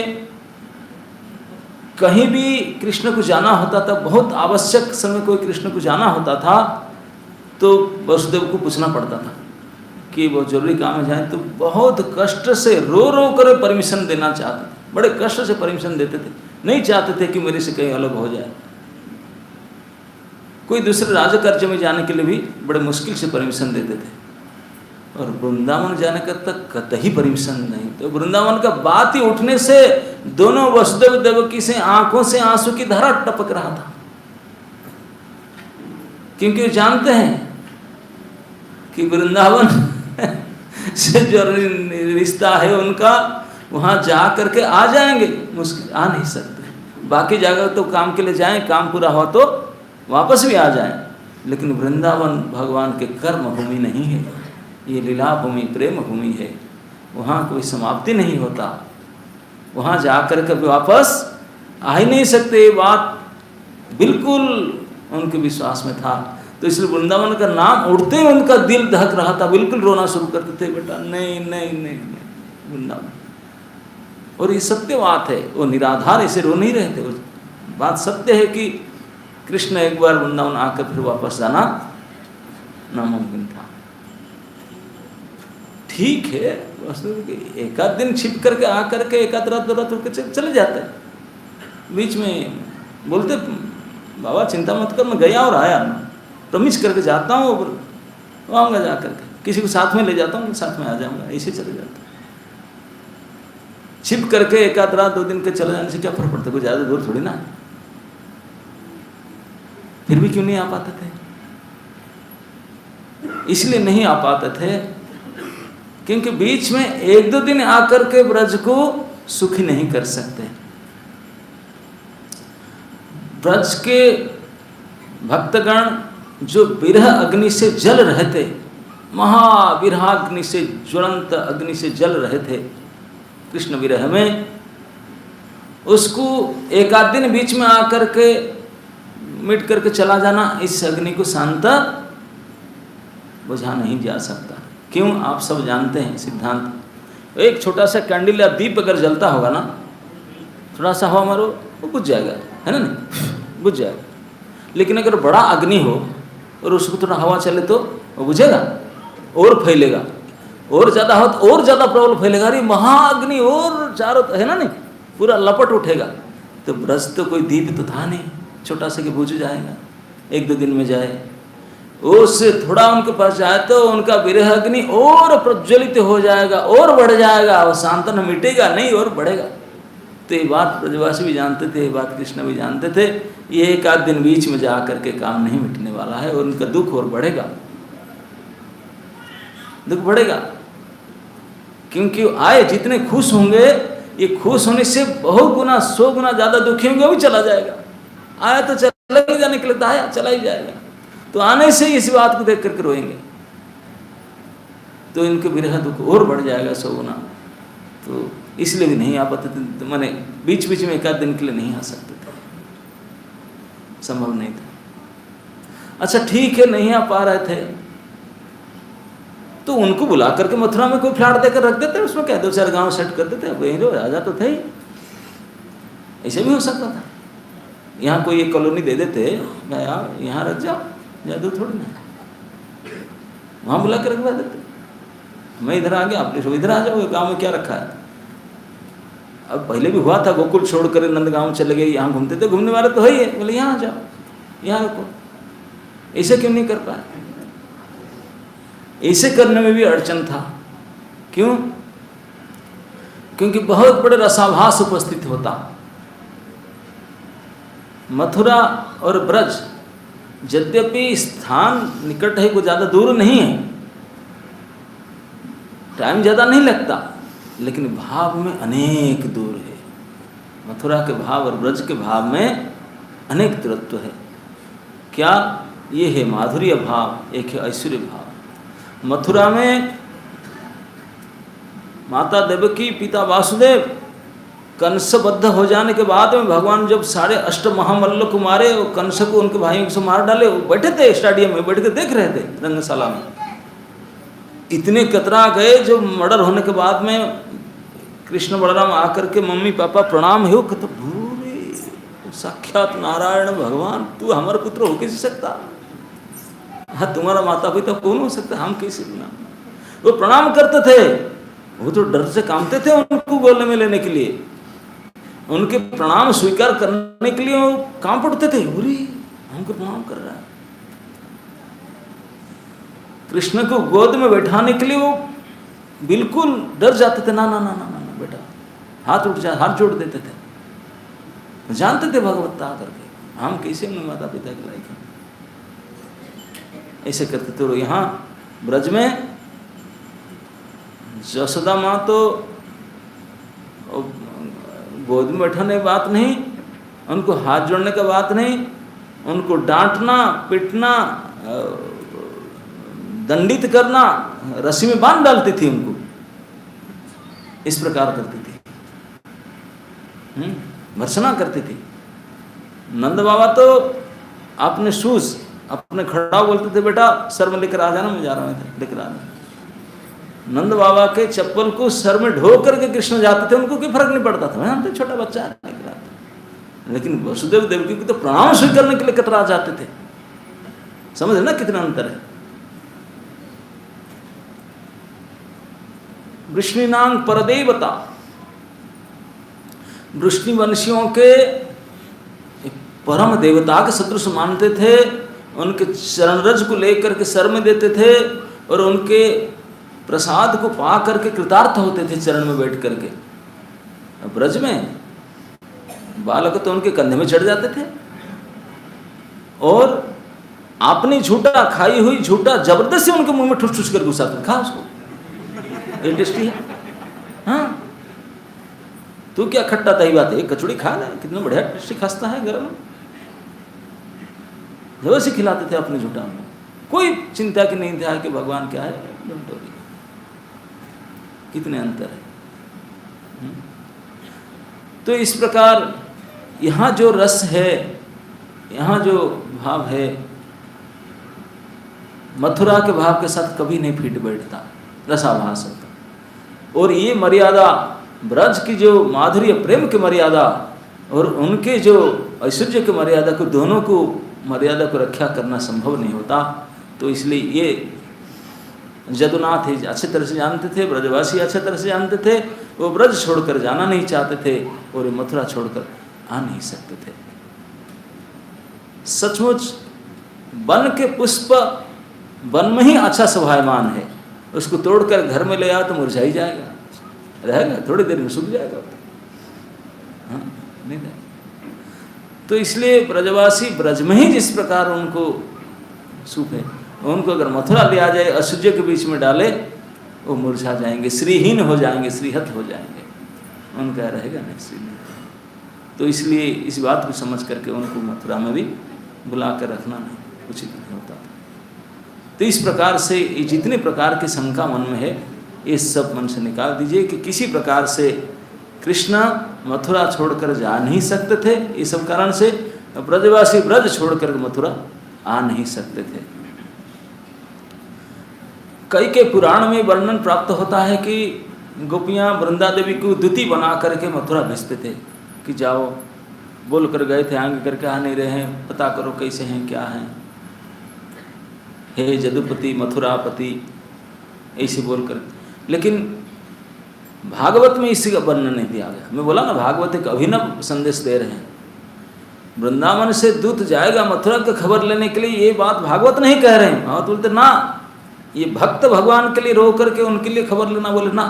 कहीं भी कृष्ण को जाना होता था, बहुत आवश्यक समय कोई कृष्ण को जाना होता था, तो वसुदेव को पूछना पड़ता था कि वो जरूरी काम में जाए, तो बहुत कष्ट से रो रो कर परमिशन देना चाहते थे, बड़े कष्ट से परमिशन देते थे, नहीं चाहते थे कि मेरे से कहीं अलग हो जाए। कोई दूसरे राजकार्य में जाने के लिए भी बड़े मुश्किल से परमिशन देते थे, और वृंदावन जाने का तक कतई परमिशन नहीं। तो वृंदावन का बात ही उठने से दोनों वसुदेव देवकी से आंखों से आंसू की धारा टपक रहा था, क्योंकि जानते हैं कि वृंदावन से जो रिश्ता है उनका, वहाँ जा करके आ जाएंगे, मुश्किल आ नहीं सकते। बाकी जगह तो काम के लिए जाएं, काम पूरा हुआ तो वापस भी आ जाएं, लेकिन वृंदावन भगवान के कर्म भूमि नहीं है, ये लीला भूमि, प्रेम भूमि है, वहाँ कोई समाप्ति नहीं होता, वहाँ जा कर कभी वापस आ ही नहीं सकते। ये बात बिल्कुल उनके विश्वास में था। तो इसलिए वृंदावन का नाम उड़ते ही उनका दिल धड़क रहा था, बिल्कुल रोना शुरू करते थे, बेटा नहीं नहीं नहीं वृंदावन। और ये सत्य बात है, वो निराधार ऐसे रो नहीं रहे थे। बात सत्य है कि कृष्ण एक बार वृंदावन आकर फिर वापस जाना नामुमकिन था। ठीक है, एक आध दिन छिप करके आ करके एक आध रात 2 रात रुक के चले जाते, बीच में बोलते बाबा चिंता मत कर, मैं गया और आया, प्रमिस करके जाता हूँ, और आऊँगा जा करके, किसी को साथ में ले जाता हूँ, साथ में आ जाऊँगा, ऐसे चले जाता। छिप करके एक आध रात 2 दिन के चले जाने से क्या फर्क पड़ता, कोई ज़्यादा दूर थोड़ी ना। फिर भी क्यों नहीं आ पाते थे? इसलिए नहीं आ पाते थे क्योंकि बीच में 1-2 दिन आकर के ब्रज को सुखी नहीं कर सकते। ब्रज के भक्तगण जो विरह अग्नि से जल रहे थे, महाविरहाग्नि से, ज्वलंत अग्नि से जल रहे थे कृष्ण विरह में, उसको 1 आध दिन बीच में आकर के मिट करके चला जाना, इस अग्नि को शांत बुझा नहीं जा सकता। क्यों? आप सब जानते हैं सिद्धांत, एक छोटा सा कैंडल या दीप अगर जलता होगा ना, थोड़ा सा हवा मारो वो बुझ जाएगा, है ना, नहीं बुझ जाएगा। लेकिन अगर बड़ा अग्नि हो और उसको थोड़ा हवा चले तो वो बुझेगा और फैलेगा, और ज़्यादा हो तो और ज़्यादा प्रबल फैलेगा, अरे महाअग्नि और चारों, है ना नहीं, पूरा लपट उठेगा। तो ब्रज तो कोई दीप तो था नहीं, छोटा सा कि बुझ जाएगा, 1-2 दिन में जाए। उससे थोड़ा उनके पास जाए तो उनका विरह अग्नि और प्रज्वलित हो जाएगा और बढ़ जाएगा, अवसानतन मिटेगा नहीं और बढ़ेगा। तो ये बात ब्रजवासी भी जानते थे, ये बात कृष्ण भी जानते थे, ये 1-8 दिन बीच में जा करके काम नहीं मिटने वाला है और उनका दुख और बढ़ेगा, दुख बढ़ेगा। क्योंकि आए जितने खुश होंगे, ये खुश होने से बहुत गुना 100 गुना ज़्यादा दुखी होंगे, वो भी चला जाएगा। आया तो चला ही जाने के लिए तो आया, चला ही जाएगा। तो आने से इस बात को देख करके रोएंगे, तो इनके विरह दुख और बढ़ जाएगा 100 गुना। तो इसलिए भी नहीं आ पाते थे, माने बीच बीच में 1-8 दिन के लिए नहीं आ सकते थे, संभव नहीं था। अच्छा ठीक है, नहीं आ पा रहे थे तो उनको बुला करके मथुरा में कोई फ्लैट देकर रख देते, उसमें कह 2-4 गांव सेट कर देते, वहीं रहो, राजा तो थे ही, ऐसे भी हो सकता था। यहाँ कोई एक कॉलोनी दे देते, यहाँ रख जाओ, जादू थोड़ी ना, वहाँ बुला कर रखवा देते, मैं इधर आ गया, आप लोग इधर आ जाओ, गाँव में क्या रखा है। अब पहले भी हुआ था, गोकुल छोड़ कर नंदगांव चले गए, यहाँ घूमते थे, घूमने वाले तो है ही, बोले यहाँ आ जाओ, यहाँ रुको। ऐसे क्यों नहीं कर पाए? ऐसे करने में भी अड़चन था। क्यों? क्योंकि बहुत बड़े रसाभास उपस्थित होता। मथुरा और ब्रज यद्यपि स्थान निकट है, कोई ज़्यादा दूर नहीं है, टाइम ज़्यादा नहीं लगता, लेकिन भाव में अनेक दूर है। मथुरा के भाव और ब्रज के भाव में अनेक दूरत्व है। क्या? ये है माधुर्य भाव, एक है ऐश्वर्य भाव। मथुरा में माता देवकी, पिता वासुदेव कंसबद्ध हो जाने के बाद में भगवान जब 8.5 महामल्ल को मारे, वो कंस को उनके भाइयों से मार डाले, वो बैठे थे स्टेडियम में, बैठ के देख रहे थे रंगशाला में। इतने कतरा गए, जो मर्डर होने के बाद में कृष्ण बलराम आकर के मम्मी पापा प्रणाम हो, कहते भूरे साक्षात नारायण भगवान, तू हमारा पुत्र हो कैसे सकता? हाँ, तुम्हारा माता पिता कौन हो सकता, हम कैसे बना? वो प्रणाम करते थे, वो तो डर से कांपते थे उनको गोले में लेने के लिए, उनके प्रणाम स्वीकार करने के लिए वो कांप उठते थे, अरे हमको प्रणाम कर रहा है। कृष्ण को गोद में बैठाने के लिए वो बिल्कुल डर जाते थे, ना ना ना ना ना बेटा, हाथ उठ जा, हाथ जोड़ देते थे। जानते थे भगवत्ता करके हम कैसे अपने माता पिता के लायक हैं, ऐसे करते थे। और यहाँ ब्रज में यशोदा माँ तो गोद में बैठाने की बात नहीं, उनको हाथ जोड़ने का बात नहीं, उनको डांटना पिटना दंडित करना, रस्सी में बांध डालती थी उनको, इस प्रकार करती थी, भर्त्सना करती थी। नंद बाबा तो अपने शूज अपने खड़ा बोलते थे, बेटा सर में लेकर आ जाना, मैं जा रहा हूँ लेकर आ जाना। नंद बाबा के चप्पल को सर में ढो करके कृष्ण जाते थे, उनको कोई फर्क नहीं पड़ता था, हम तो छोटा बच्चा लेकर आते। लेकिन वसुदेव देवकी को तो प्रणाम स्वीकार करने के लिए कतरा जाते थे। समझ ना कितना अंतर है। वृष्णिनांग परदेवता, वृष्णिवंशियों के परम देवता के सदृश मानते थे, उनके चरण रज को लेकर के सर में देते थे और उनके प्रसाद को पा करके कृतार्थ होते थे चरण में बैठ करके। ब्रज में बालक तो उनके कंधे में चढ़ जाते थे और आपने झूठा खाई हुई झूठा जबरदस्ती उनके मुंह में ठुस ठुस कर घुसाते, खा उसको, ये टेस्टी है। हाँ, तू क्या खट्टा तही बात है, कचौड़ी खा ले, कितना बढ़िया टेस्टी खस्ता है गरम, जबरदस्ती खिलाते थे अपने झूठा में, कोई चिंता की नहीं था कि भगवान क्या है, कितने अंतर है। तो इस प्रकार यहाँ जो रस है, यहाँ जो भाव है, मथुरा के भाव के साथ कभी नहीं फिट बैठता, रसाभास होता। और ये मर्यादा ब्रज की जो माधुर्य प्रेम की मर्यादा और उनके जो ऐश्वर्य की मर्यादा को, दोनों को मर्यादा को रक्षा करना संभव नहीं होता। तो इसलिए ये जदुनाथ ही अच्छे तरह से जानते थे, ब्रजवासी अच्छे तरह से जानते थे। वो ब्रज छोड़कर जाना नहीं चाहते थे और ये मथुरा छोड़कर आ नहीं सकते थे। सचमुच वन के पुष्प वन में ही अच्छा शोभायमान है, उसको तोड़कर घर में ले आओ तो मुरझा ही जाएगा, रहेगा थोड़ी देर में सूख जाएगा। हाँ, नहीं रहेगा। तो इसलिए ब्रजवासी ब्रज में ही जिस प्रकार उनको सुख है, उनको अगर मथुरा ले आ जाए, असूर्य के बीच में डाले, वो मुरझा जाएंगे, श्रीहीन हो जाएंगे, श्रीहत हो जाएंगे, उनका रहेगा नहीं श्री। तो इसलिए इस बात को समझ करके उनको मथुरा में भी बुला कर रखना नहीं उचित नहीं होता। तो इस प्रकार से ये जितने प्रकार की शंका मन में है, ये सब मन से निकाल दीजिए कि किसी प्रकार से कृष्ण मथुरा छोड़कर जा नहीं सकते थे। ये सब कारण से ब्रजवासी ब्रज छोड़कर मथुरा आ नहीं सकते थे। कई के पुराण में वर्णन प्राप्त होता है कि गोपियाँ वृंदा देवी को दूती बना करके मथुरा भेजते थे कि जाओ, बोल कर गए थे, आगे करके आ नहीं रहे हैं, पता करो कैसे हैं क्या हैं, हे जदुपति मथुरापति, ऐसे बोल कर। लेकिन भागवत में इसी का वर्णन नहीं दिया गया। मैं बोला ना, भागवत एक अभिनव संदेश दे रहे हैं। वृंदावन से दूत जाएगा मथुरा की खबर लेने के लिए, ये बात भागवत नहीं कह रहे हैं। भागवत बोलते ना, ये भक्त भगवान के लिए रो करके उनके लिए खबर लेना, बोले ना।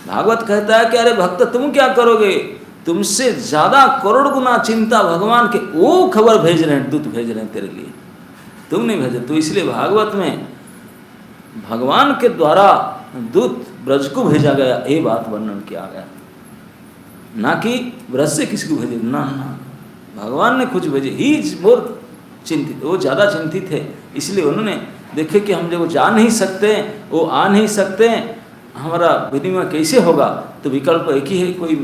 भागवत कहता है कि अरे भक्त तुम क्या करोगे, तुमसे ज्यादा करोड़ गुना चिंता भगवान के, वो खबर भेज रहे हैं, दूत भेज रहे हैं तेरे लिए, तुम नहीं भेजे। तो इसलिए भागवत में भगवान के द्वारा दूत ब्रज को भेजा गया, ये बात वर्णन किया गया, ना कि ब्रज से किसी को भेजे। ना ना, भगवान ने कुछ भेजे। ही मोर चिंतित, वो ज़्यादा चिंतित है, इसलिए उन्होंने देखे कि हम जब जा नहीं सकते, वो आ नहीं सकते, हमारा विनिमय कैसे होगा। तो विकल्प एक ही है, कोई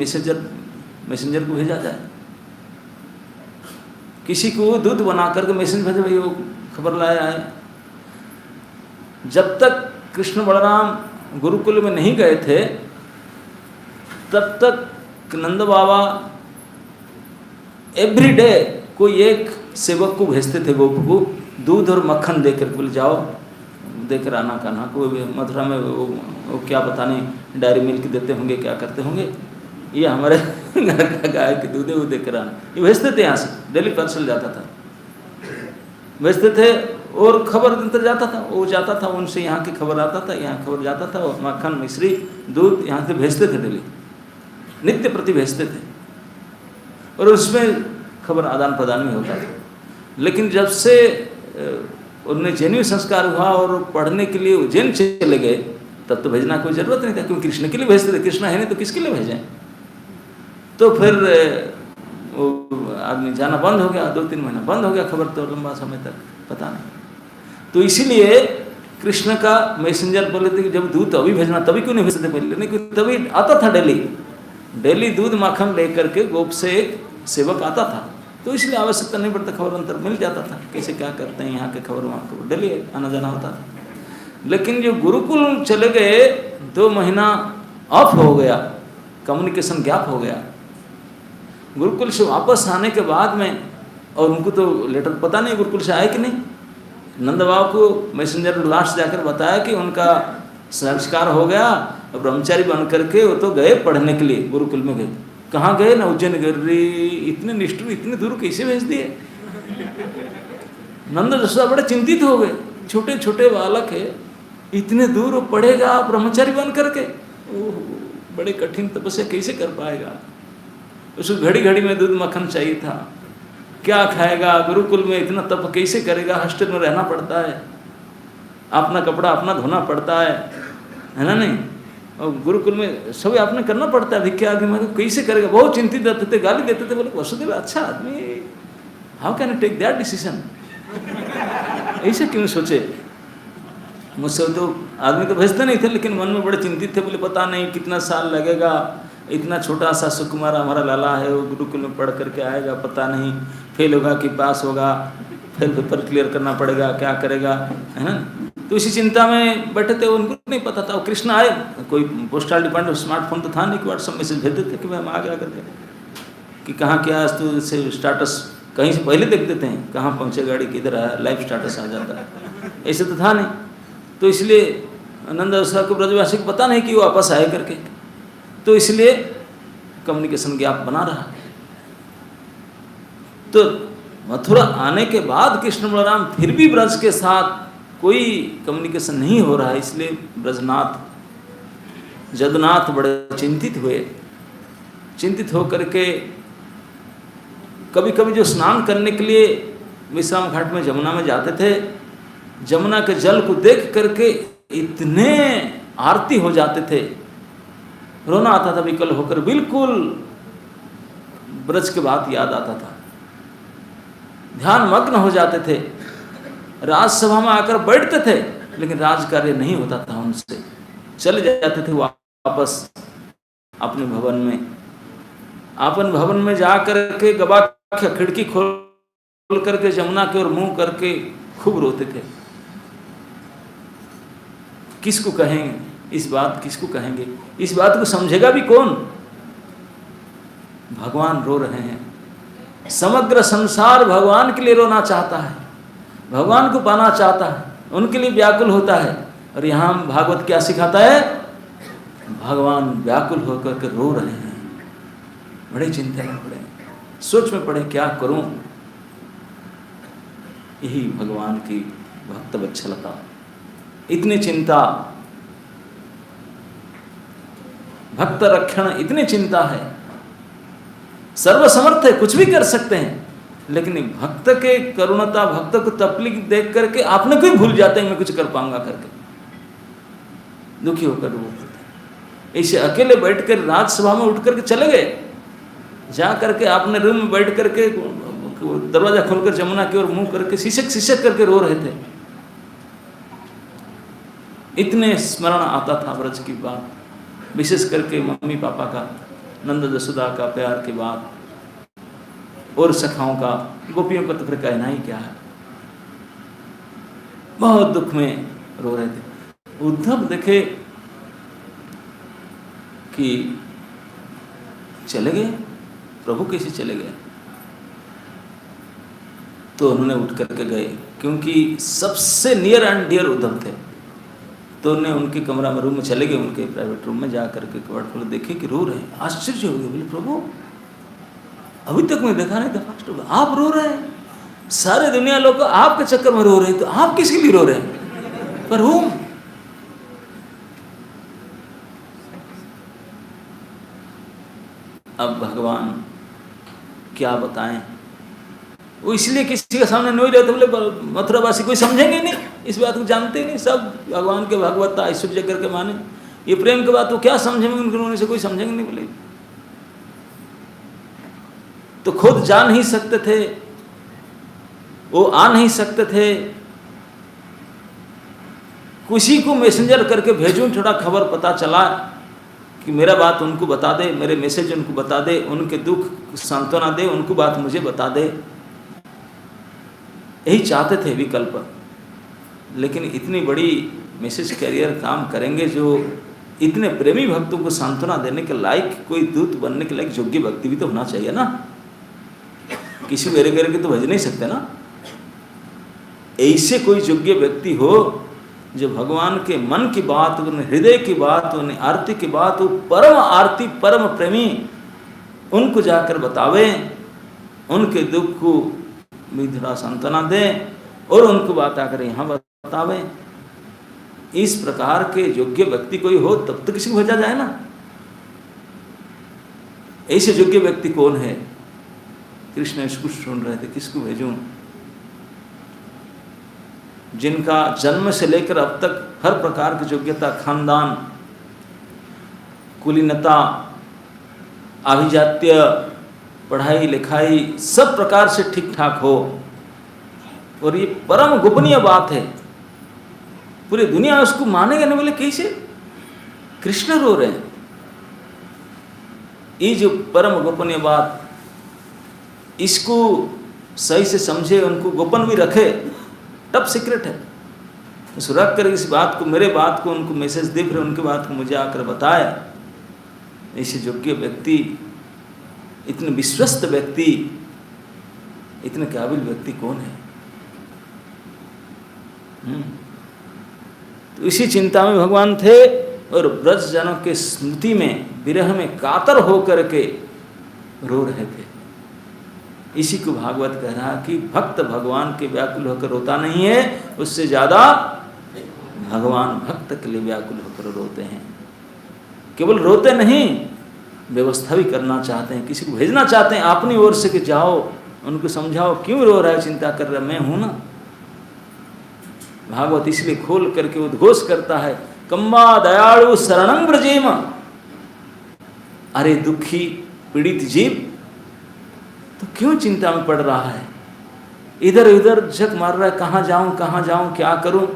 मैसेंजर को भेजा जाए, किसी को दूत बना करके मैसेज भेजे, भाई वो खबर लाया है। जब तक कृष्ण बलराम गुरुकुल में नहीं गए थे, तब तक नंद बाबा एवरी डे कोई एक सेवक को भेजते थे, गोप को दूध और मक्खन देकर, बोले जाओ देकर आना कान्हा को। मथुरा में वो क्या पता नहीं डायरी मिल्क देते होंगे, क्या करते होंगे, ये हमारे घर का गाय के दूध है वो देकर आना। ये भेजते थे, यहाँ से डेली पार्सल जाता था, भेजते थे और खबर देते जाता था, वो जाता था, उनसे यहाँ की खबर आता था, यहाँ खबर जाता था, और मक्खन मिश्री दूध यहाँ से भेजते थे, डेली नित्य प्रति भेजते थे, और उसमें खबर आदान प्रदान भी होता था। लेकिन जब से उनमें जैन संस्कार हुआ और पढ़ने के लिए उज्जैन चले गए, तब तो भेजना कोई ज़रूरत नहीं था, क्योंकि कृष्ण के लिए भेजते थे। कृष्ण है नहीं तो किसके लिए भेजें। तो फिर वो आदमी जाना बंद हो गया, 2-3 महीना बंद हो गया, खबर तो लंबा समय तक पता नहीं। तो इसीलिए कृष्ण का मैसेंजर बोले थे कि जब दूध अभी भेजना, तभी क्यों नहीं भेजते पहले, नहीं क्यों, तभी आता था डेली दूध माखन लेकर के गोप से एक सेवक आता था। तो इसलिए आवश्यकता नहीं पड़ता, खबर अंतर मिल जाता था, कैसे क्या करते हैं यहाँ के खबर, वहाँ खबर, डेली आना जाना होता था। लेकिन जो गुरुकुल चले गए, 2 महीना ऑफ हो गया, कम्युनिकेशन गैप हो गया। गुरुकुल से वापस आने के बाद में, और उनको तो लेटर पता नहीं गुरुकुल से आए कि नहीं, नंद बाबा को मैसेंजर लास्ट जाकर बताया कि उनका संस्कार हो गया, ब्रह्मचारी बन करके वो तो गए पढ़ने के लिए, गुरुकुल में गए। कहाँ गए ना, उज्जैन गए। रे इतने निष्ठुर, इतने दूर कैसे भेज दिए। नंद जसोदा बड़े चिंतित हो गए, छोटे छोटे बालक है, इतने दूर पढ़ेगा ब्रह्मचारी बन करके, ओह बड़े कठिन तपस्या कैसे कर पाएगा। उसको घड़ी घड़ी में दूध मक्खन चाहिए था, क्या खाएगा, गुरुकुल में इतना तप कैसे करेगा, हॉस्टल में रहना पड़ता है, अपना कपड़ा अपना धोना पड़ता है ना नहीं, और गुरुकुल में सब आपने करना पड़ता है, भिक्षा आदि में कैसे करेगा। बहुत चिंतित रहते थे, गाली देते थे, बोले वसुदेव अच्छा आदमी, how can I take that decision, ऐसे क्यों सोचे। मुझसे तो आदमी तो भेजते नहीं थे, लेकिन मन में बड़े चिंतित थे, बोले पता नहीं कितना साल लगेगा, इतना छोटा सा सुकुमार हमारा लाला है, वो गुरुकुल में पढ़ करके आएगा, पता नहीं फेल होगा कि पास होगा, फिर पेपर क्लियर करना पड़ेगा, क्या करेगा, है ना। तो तो इसी चिंता में बैठे थे, उनको नहीं पता था। कृष्ण आए, कोई पोस्टल डिपार्टमेंट, स्मार्टफोन तो था नहीं कि व्हाट्सएप मैसेज भेज देते कि भाई हम आ गया करके, कि कहाँ क्या तो से स्टाटस कहीं से पहले देख देते हैं, कहाँ पहुँचे गाड़ी, किधर आया, लाइव स्टाटस आ जाता है, ऐसे तो था नहीं। तो इसलिए नंद साहब को ब्रजवासी को पता नहीं कि वो वापस आए करके, तो इसलिए कम्युनिकेशन गैप बना रहा। तो मथुरा आने के बाद कृष्ण बलराम फिर भी ब्रज के साथ कोई कम्युनिकेशन नहीं हो रहा है, इसलिए ब्रजनाथ जदनाथ बड़े चिंतित हुए। चिंतित होकर के कभी कभी जो स्नान करने के लिए विश्राम घाट में जमुना में जाते थे, जमुना के जल को देख करके इतने आरती हो जाते थे, रोना आता था विकल होकर, बिल्कुल ब्रज के बात याद आता था, ध्यान मग्न हो जाते थे, राजसभा में आकर बैठते थे लेकिन राज कार्य नहीं होता था उनसे, चले जाते थे वापस अपने भवन में। अपन भवन में जा करके गबा खिड़की खोल करके जमुना की ओर मुंह करके खूब रोते थे। किसको कहेंगे इस बात, किसको कहेंगे इस बात को, समझेगा भी कौन? भगवान रो रहे हैं, समग्र संसार भगवान के लिए रोना चाहता है, भगवान को पाना चाहता है, उनके लिए व्याकुल होता है। और यहाँ भागवत क्या सिखाता है? भगवान व्याकुल होकर के रो रहे हैं, बड़े चिंता में पड़े, सोच में पड़े क्या करूं। यही भगवान की भक्त वत्सलता, इतनी चिंता, भक्त रक्षण इतनी चिंता है। सर्वसमर्थ है, कुछ भी कर सकते हैं, लेकिन भक्त के करुणता, भक्त को तकलीफ देख करके आपने कोई भूल जाते हैं मैं कुछ कर पाऊंगा करके, दुखी होकर वो ऐसे अकेले बैठ कर राजसभा में उठ करके चले गए, जा करके आपने रूम में बैठ करके दरवाजा खोलकर जमुना की ओर मुंह करके सिसक सिसक करके रो रहे थे। इतने स्मरण आता था ब्रज की बात, विशेष करके मम्मी पापा का, नंद जसोदा का प्यार की बात, और सखाओं का, गोपियों का तो फिर कहना ही क्या है। बहुत दुख में रो रहे थे। उद्धव देखे कि चले गए, प्रभु कैसे चले गए, तो उन्होंने उठ करके गए, क्योंकि सबसे नियर एंड डियर उद्धव थे। तो उन्हें उनके कमरा में, रूम में चले गए, उनके प्राइवेट रूम में जा करके कबाड़ खोले, देखे कि रो रहे हैं। आश्चर्य हो गए, बोले प्रभु अभी तक मैं देखा नहीं था, फर्स्ट हो, आप रो रहे हैं, सारे दुनिया लोग आपके चक्कर में रो रहे हैं, तो आप किसके लिए रो रहे हैं? पर हूं अब भगवान क्या बताएं, वो इसलिए किसी के सामने नहीं रहते, बोले मथुरावासी कोई समझेंगे नहीं, इस बात को जानते ही नहीं, सब भगवान के भगवत्ता ऐश्वर्य करके माने, ये प्रेम की बात वो क्या समझेंगे, उनके रोने से कोई समझेंगे नहीं। बोले तो खुद जा नहीं सकते थे, वो आ नहीं सकते थे, किसी को मैसेंजर करके भेजूं, थोड़ा खबर पता चला कि मेरा बात उनको बता दे, मेरे मैसेज उनको बता दे, उनके दुख सांत्वना दे, उनको बात मुझे बता दे, यही चाहते थे विकल्प। लेकिन इतनी बड़ी मैसेज कैरियर काम करेंगे जो इतने प्रेमी भक्तों को सांत्वना देने के लायक, कोई दूत बनने के लायक योग्य व्यक्ति भी तो होना चाहिए ना, किसी मेरे घर के तो भेज नहीं सकते ना। ऐसे कोई योग्य व्यक्ति हो जो भगवान के मन की बात, उन्हें हृदय की बात, उन्हें आरती की बात, वो परम आरती परम प्रेमी, उनको जाकर बतावे, उनके दुख को भी थोड़ा सांत्वना दे और उनको बात आकर यहाँ बतावे। इस प्रकार के योग्य व्यक्ति कोई हो तब तो किसी को भेजा जाए ना। ऐसे योग्य व्यक्ति कौन है? कृष्ण इसको सुन रहे थे, किसको भेजूं? जिनका जन्म से लेकर अब तक हर प्रकार की योग्यता, खानदान, कुलीनता, अभिजात्य, पढ़ाई लिखाई सब प्रकार से ठीक ठाक हो, और ये परम गोपनीय बात है, पूरी दुनिया उसको मानेगा नहीं। बोले कैसे? कृष्ण रो रहे हैं, ये जो परम गोपनीय बात, इसको सही से समझे, उनको गोपन भी रखे, टॉप सीक्रेट है। उसको रख कर इस बात को, मेरे बात को उनको मैसेज दे, फिर उनके बात को मुझे आकर बताया। ऐसे योग्य व्यक्ति, इतने विश्वस्त व्यक्ति, इतने काबिल व्यक्ति कौन है? तो इसी चिंता में भगवान थे और ब्रज जनों के स्मृति में, विरह में कातर होकर के रो रहे थे। इसी को भागवत कह रहा कि भक्त भगवान के व्याकुल होकर रोता नहीं है, उससे ज्यादा भगवान भक्त के लिए व्याकुल होकर रोते हैं। केवल रोते नहीं, व्यवस्था भी करना चाहते हैं, किसी को भेजना चाहते हैं अपनी ओर से कि जाओ उनको समझाओ, क्यों रो रहा है, चिंता कर रहा है, मैं हूं ना। भागवत इसलिए खोल करके उद्घोष करता है, कम्बा दयालु शरणं व्रजेम। अरे दुखी पीड़ित जीव, तो क्यों चिंता में पड़ रहा है, इधर उधर झक मार रहा है, कहाँ जाऊं क्या करूं।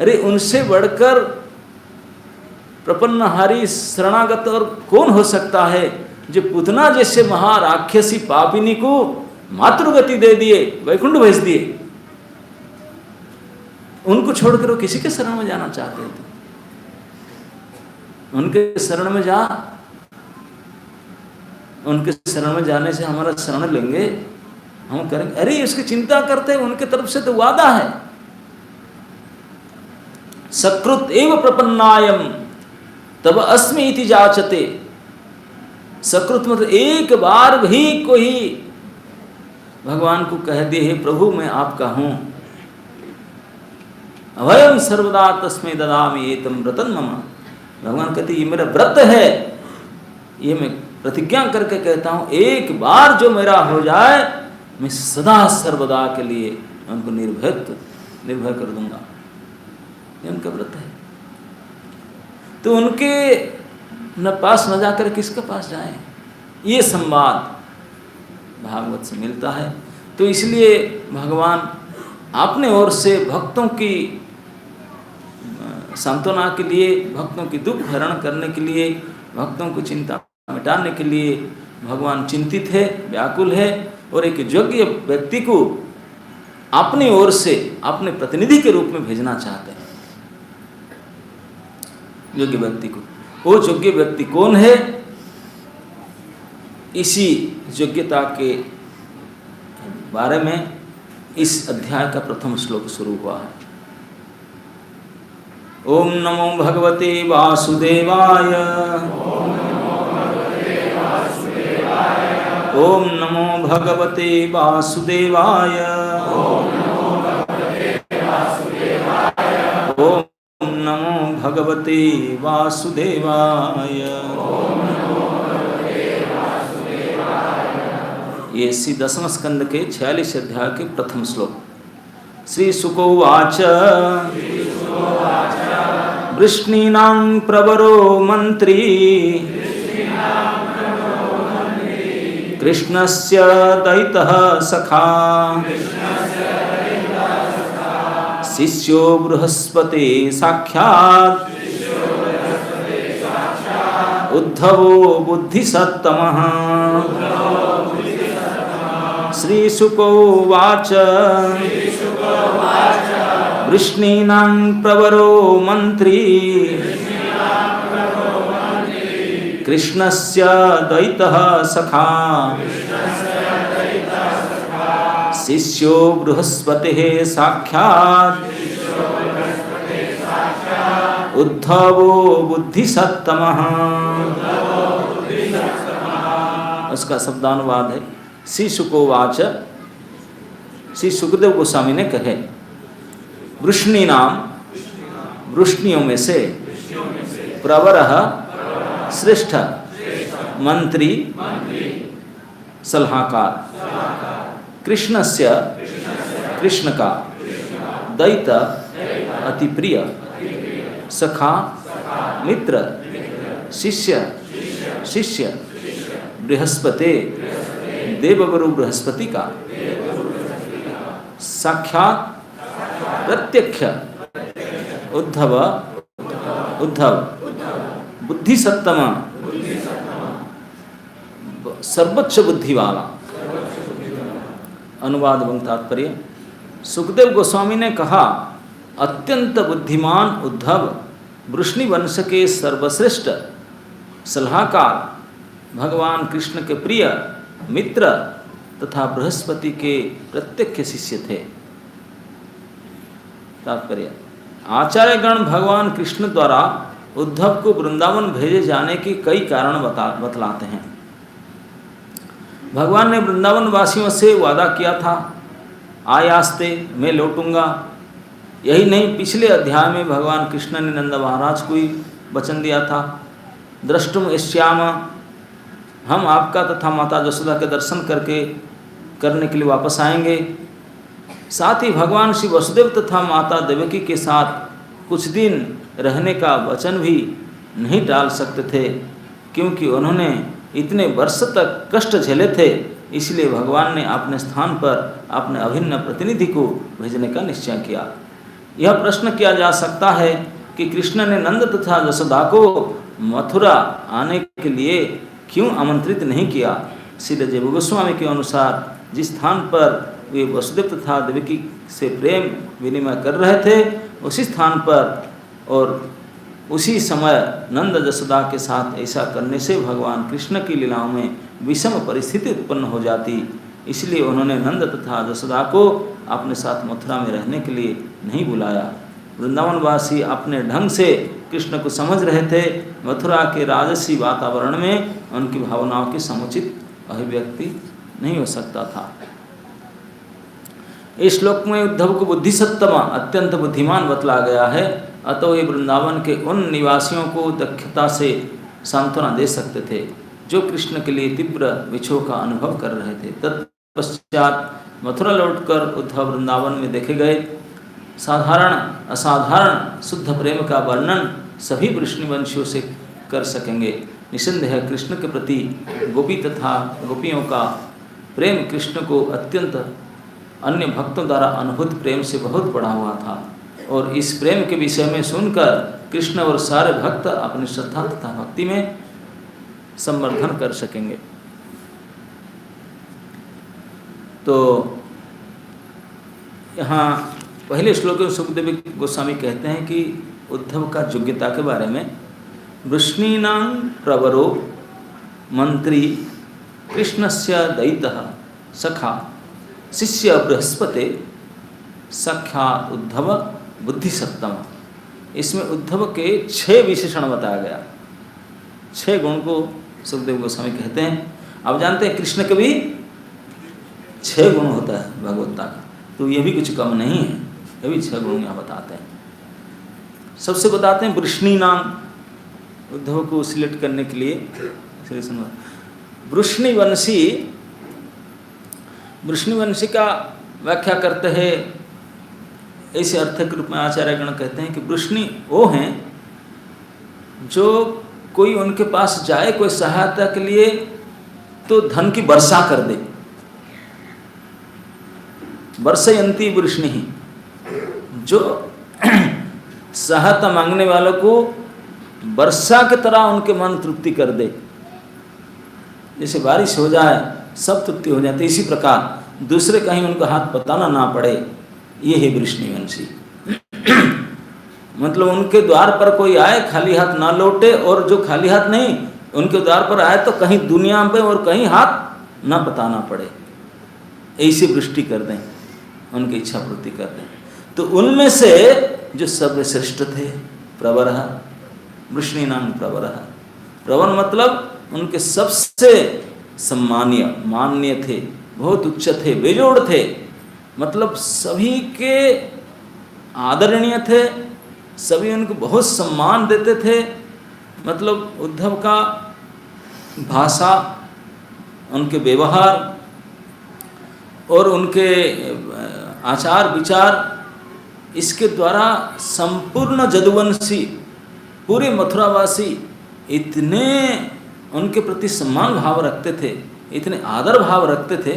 अरे उनसे बढ़कर प्रपन्नहारी शरणागत और कौन हो सकता है, जो पूतना जैसे महाराक्षसी पापिनी को मातृगति दे दिए, वैकुंठ भेज दिए। उनको छोड़कर वो किसी के शरण में जाना चाहते थे। उनके शरण में जा, उनके शरण में जाने से हमारा शरण लेंगे, हम करेंगे। अरे उसकी चिंता करते हैं, उनके तरफ से तो वादा है, सकृत एव प्रपन्नायम तब अस्मि इति जाचते। सकृत मतलब एक बार भी कोई भगवान को कह दे, हे प्रभु मैं आपका हूं, अभयम सर्वदा तस्मै ददामि एतम व्रतं मम। भगवान कहते ये मेरा व्रत है, ये मैं प्रतिज्ञा करके कहता हूं, एक बार जो मेरा हो जाए मैं सदा सर्वदा के लिए उनको निर्भय कर दूंगा। ये उनका व्रत है। तो उनके न पास न जाकर किसके पास जाएं, ये संवाद भागवत से मिलता है। तो इसलिए भगवान अपने ओर से भक्तों की सांत्वना के लिए, भक्तों की दुख हरण करने के लिए, भक्तों को चिंता मिटाने के लिए भगवान चिंतित है, व्याकुल है, और एक योग्य व्यक्ति को अपनी ओर से अपने प्रतिनिधि के रूप में भेजना चाहते हैं। योग्य व्यक्ति को, वो योग्य व्यक्ति कौन है, इसी योग्यता के बारे में इस अध्याय का प्रथम श्लोक शुरू हुआ है। ओम नमो भगवते वासुदेवाय, ओम नमो भगवते वासुदेवाय, ओम नमो भगवते वासुदेवाय। ये श्री दशम स्कंद के 46 अध्याय के प्रथम श्लोक। श्री शुक उवाच, वृष्णीनां प्रवरो मंत्री कृष्णस्य दयितः सखा शिष्यो बृहस्पते साक्षात् उद्धवो बुद्धिसत्तमः। श्रीशुको उवाच, वृष्णीनां प्रवरो मंत्री कृष्णस्य दयितः सखा शिष्यो बृहस्पतिः साक्षात् उद्धवो बुद्धिसत्तमः। उसका शब्दानुवाद है, श्री शुकोवाच, श्री सुखदेव गोस्वामी ने कहे, वृष्णि नाम, वृष्णियों में से, प्रवरः श्रेष्ठ, मंत्री सलाहकार, कृष्णस्य कृष्ण का, दैत अति प्रिय, सखा मित्र, शिष्य शिष्य, बृहस्पति देवगुरु बृहस्पति का, साक्षात प्रत्यक्ष उद्धव उद्धव, बुद्धिसत्तम सर्वोच्च बुद्धि वाला। अनुवाद एवं तात्पर्य, सुखदेव गोस्वामी ने कहा, अत्यंत बुद्धिमान उद्धव वृष्णि वंश के सर्वश्रेष्ठ सलाहकार, भगवान कृष्ण के प्रिय मित्र तथा बृहस्पति के प्रत्यक्ष शिष्य थे। तात्पर्य, आचार्यगण भगवान कृष्ण द्वारा उद्धव को वृंदावन भेजे जाने के कई कारण बतलाते हैं। भगवान ने वृंदावन वासियों से वादा किया था, आयास्ते मैं लौटूंगा। यही नहीं, पिछले अध्याय में भगवान कृष्ण ने नंद महाराज को ही वचन दिया था, द्रष्टुम श्याम, हम आपका तथा माता यशोदा के दर्शन करने के लिए वापस आएंगे। साथ ही भगवान श्री वसुदेव तथा माता देवकी के साथ कुछ दिन रहने का वचन भी नहीं टाल सकते थे, क्योंकि उन्होंने इतने वर्ष तक कष्ट झेले थे। इसलिए भगवान ने अपने स्थान पर अपने अभिन्न प्रतिनिधि को भेजने का निश्चय किया। यह प्रश्न किया जा सकता है कि कृष्ण ने नंद तथा यशोदा को मथुरा आने के लिए क्यों आमंत्रित नहीं किया। श्री जीव गोस्वामी के अनुसार जिस स्थान पर वे वसुदेव तथा देवकी से प्रेम विनिमय कर रहे थे, उसी स्थान पर और उसी समय नंद यशोदा के साथ ऐसा करने से भगवान कृष्ण की लीलाओं में विषम परिस्थिति उत्पन्न हो जाती। इसलिए उन्होंने नंद तथा यशोदा को अपने साथ मथुरा में रहने के लिए नहीं बुलाया। वृंदावनवासी अपने ढंग से कृष्ण को समझ रहे थे। मथुरा के राजसी वातावरण में उनकी भावनाओं की समुचित अभिव्यक्ति नहीं हो सकता था। इस श्लोक में उद्धव को बुद्धिसत्तमा, अत्यंत बुद्धिमान बतला गया है। अतः ये वृंदावन के उन निवासियों को दक्षता से सांत्वना दे सकते थे जो कृष्ण के लिए तीव्र विक्षोभ का अनुभव कर रहे थे। तत्पश्चात मथुरा लौटकर उद्धव वृंदावन में देखे गए साधारण असाधारण शुद्ध प्रेम का वर्णन सभी वृष्णिवंशियों से कर सकेंगे। निसंदेह कृष्ण के प्रति गोपी तथा गोपियों का प्रेम कृष्ण को अत्यंत अन्य भक्तों द्वारा अनुभूत प्रेम से बहुत बढ़ा हुआ था, और इस प्रेम के विषय में सुनकर कृष्ण और सारे भक्त अपनी श्रद्धा तथा भक्ति में संवर्धन कर सकेंगे। तो यहाँ पहले श्लोक में सुखदेव गोस्वामी कहते हैं कि उद्धव का योग्यता के बारे में, वृष्णीनां प्रवरो मंत्री कृष्णस्य दयितः सखा शिष्य बृहस्पति सख्या उद्धव बुद्धिसत्तम। इसमें उद्धव के 6 विशेषण बताया गया। 6 गुण को सुखदेव गोस्वामी कहते हैं। अब जानते हैं कृष्ण के भी 6 गुण होता है भगवत्ता का, तो ये भी कुछ कम नहीं है, ये भी 6 गुण यहाँ बताते हैं। सबसे बताते हैं वृष्णि नाम, उद्धव को सिलेक्ट करने के लिए वृष्णिवंशी का व्याख्या करते हैं ऐसे अर्थ के रूप में आचार्यगण कहते हैं कि वृष्णि वो हैं जो कोई उनके पास जाए कोई सहायता के लिए तो धन की वर्षा कर दे। वर्षयंती वृष्णि ही, जो सहायता मांगने वालों को वर्षा की तरह उनके मन तृप्ति कर दे। जैसे बारिश हो जाए सब तृप्ति हो जाती, इसी प्रकार दूसरे कहीं उनको हाथ पताना ना पड़े, ये है वृष्णिवंशी। मतलब उनके द्वार पर कोई आए खाली हाथ ना लौटे, और जो खाली हाथ नहीं उनके द्वार पर आए तो कहीं दुनिया पे और कहीं हाथ ना पताना पड़े, ऐसी वृष्टि कर दें, उनकी इच्छा पूर्ति कर दें। तो उनमें से जो सर्वश्रेष्ठ थे प्रवर, वृष्णि नाम प्रवर। प्रवर मतलब उनके सबसे सम्मानीय मान्य थे, बहुत उच्च थे, बेजोड़ थे, मतलब सभी के आदरणीय थे, सभी उनको बहुत सम्मान देते थे। मतलब उद्धव का भाषा, उनके व्यवहार और उनके आचार विचार, इसके द्वारा संपूर्ण जदुवंशी पूरे मथुरावासी इतने उनके प्रति सम्मान भाव रखते थे, इतने आदर भाव रखते थे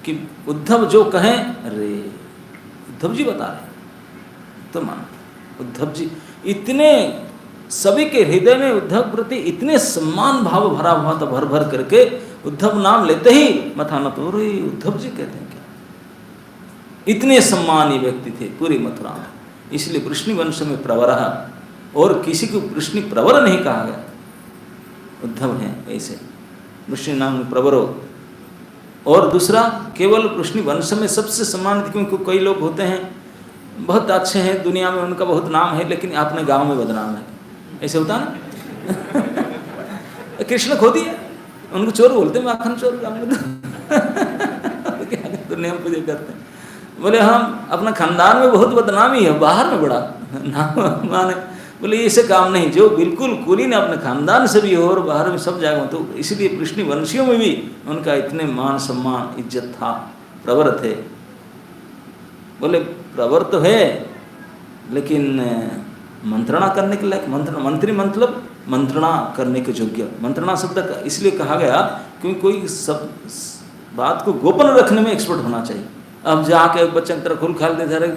कि उद्धव जो कहें, अरे उद्धव जी बता रहे तो मान, उद्धव जी इतने सभी के हृदय में उद्धव प्रति इतने सम्मान भाव भरा हुआ था, भर भर करके उद्धव नाम लेते ही मथा न तो रे उद्धव जी कहते हैं क्या, इतने सम्मानीय व्यक्ति थे पूरी मथुरा में। इसलिए वृष्णि वंश में प्रवरः, और किसी को वृष्णि प्रवर नहीं कहा गया। उद्धव हैं ऐसे, वृष्णि नाम प्रवरो। और दूसरा, केवल वृष्णि वंश में सबसे सम्मानित, क्योंकि कई लोग होते हैं बहुत अच्छे हैं, दुनिया में उनका बहुत नाम है, लेकिन अपने गांव में बदनाम है, ऐसे होता ना। कृष्ण खो दिए, उनको चोर बोलते हैं, माखन चोर दुनिया में पूजा करते हैं। बोले हम अपना खानदान में बहुत बदनामी है, बाहर में बड़ा नाम माने। बोले ऐसे काम नहीं, जो बिल्कुल कुलीन अपने खानदान से भी हो और बाहर में सब जाएगा। तो इसलिए वृष्णि वंशियों में भी उनका इतने मान सम्मान इज्जत था, प्रवर थे। बोले प्रवर तो है, लेकिन मंत्रणा करने के लायक, मंत्री मतलब मंत्रणा करने के योग्य। मंत्रणा शब्द का इसलिए कहा गया क्योंकि कोई सब बात को गोपन रखने में एक्सपर्ट होना चाहिए। अब जाके बच्चे की तरह खुल खाल दे जा रहे,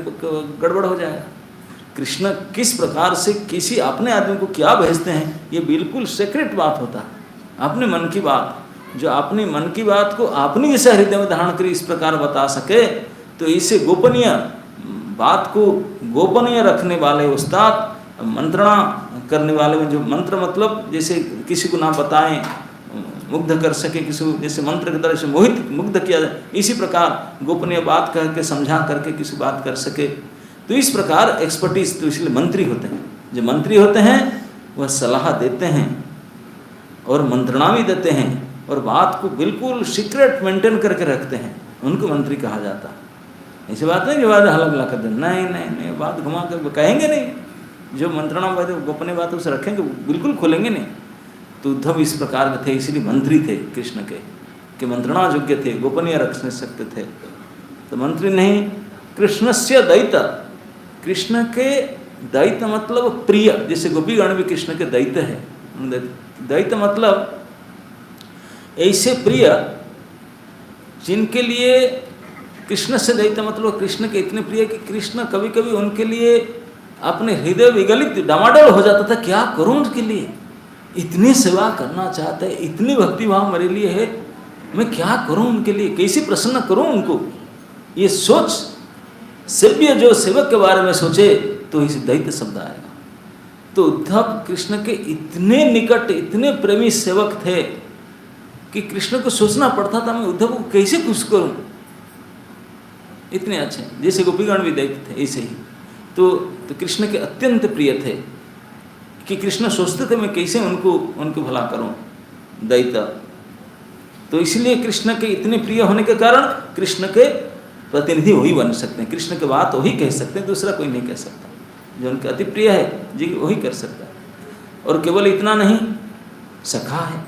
गड़बड़ हो जाएगा। कृष्ण किस प्रकार से किसी अपने आदमी को क्या भेजते हैं, ये बिल्कुल सीक्रेट बात होता है। अपने मन की बात, जो अपने मन की बात को अपनी जैसे हृदय में धारण कर इस प्रकार बता सके, तो इसे गोपनीय बात को गोपनीय रखने वाले उस्ताद, मंत्रणा करने वाले में, जो मंत्र मतलब जैसे किसी को ना बताएं, मुग्ध कर सके, किसी को जैसे मंत्र की तरह से मोहित मुग्ध किया जाए, इसी प्रकार गोपनीय बात करके समझा करके किसी बात कर सके। तो इस प्रकार एक्सपर्टीज, तो इसलिए मंत्री होते हैं। जो मंत्री होते हैं वह सलाह देते हैं और मंत्रणा भी देते हैं, और बात को बिल्कुल सीक्रेट मेंटेन करके रखते हैं, उनको मंत्री कहा जाता है। ऐसी बात नहीं कि बात हल्ला कर दे, नहीं नहीं नहीं, बात घुमा कर कहेंगे नहीं। जो मंत्रणा बात गोपनीय बात उसे रखेंगे, बिल्कुल खोलेंगे नहीं। तो उद्धव इस प्रकार के थे, इसलिए मंत्री थे कृष्ण के, कि मंत्रणा योग्य थे, गोपनीय रख सकते थे। तो मंत्री नहीं, कृष्णस्य दैत, कृष्ण के दैत मतलब प्रिय, जैसे गोपीगण भी कृष्ण के दैत है। दैत मतलब ऐसे प्रिय जिनके लिए, कृष्ण से दैत मतलब कृष्ण के इतने प्रिय कि कृष्ण कभी कभी उनके लिए अपने हृदय विगलित डामाडोल हो जाता था, क्या करूं उनके लिए, इतनी सेवा करना चाहते हैं, इतनी भक्ति भाव मेरे लिए है, मैं क्या करूं उनके लिए, कैसे प्रसन्न करूं उनको। ये सोच सेव्य जो सेवक के बारे में सोचे तो इस दैत्य शब्द आएगा। तो उद्धव कृष्ण के इतने निकट, इतने प्रेमी सेवक थे कि कृष्ण को सोचना पड़ता था मैं उद्धव को कैसे खुश करूं, इतने अच्छे। जैसे गोपीगण भी दैत्य थे ऐसे ही। तो कृष्ण के अत्यंत प्रिय थे कि कृष्ण सोचते थे मैं कैसे उनको भला करूं, दैत्य। तो इसलिए कृष्ण के इतने प्रिय होने के कारण कृष्ण के प्रतिनिधि वही बन सकते हैं, कृष्ण की बात वही कह सकते हैं, दूसरा कोई नहीं कह सकता। जो उनके अति प्रिय है जी वही कर सकता है। और केवल इतना नहीं, सखा है।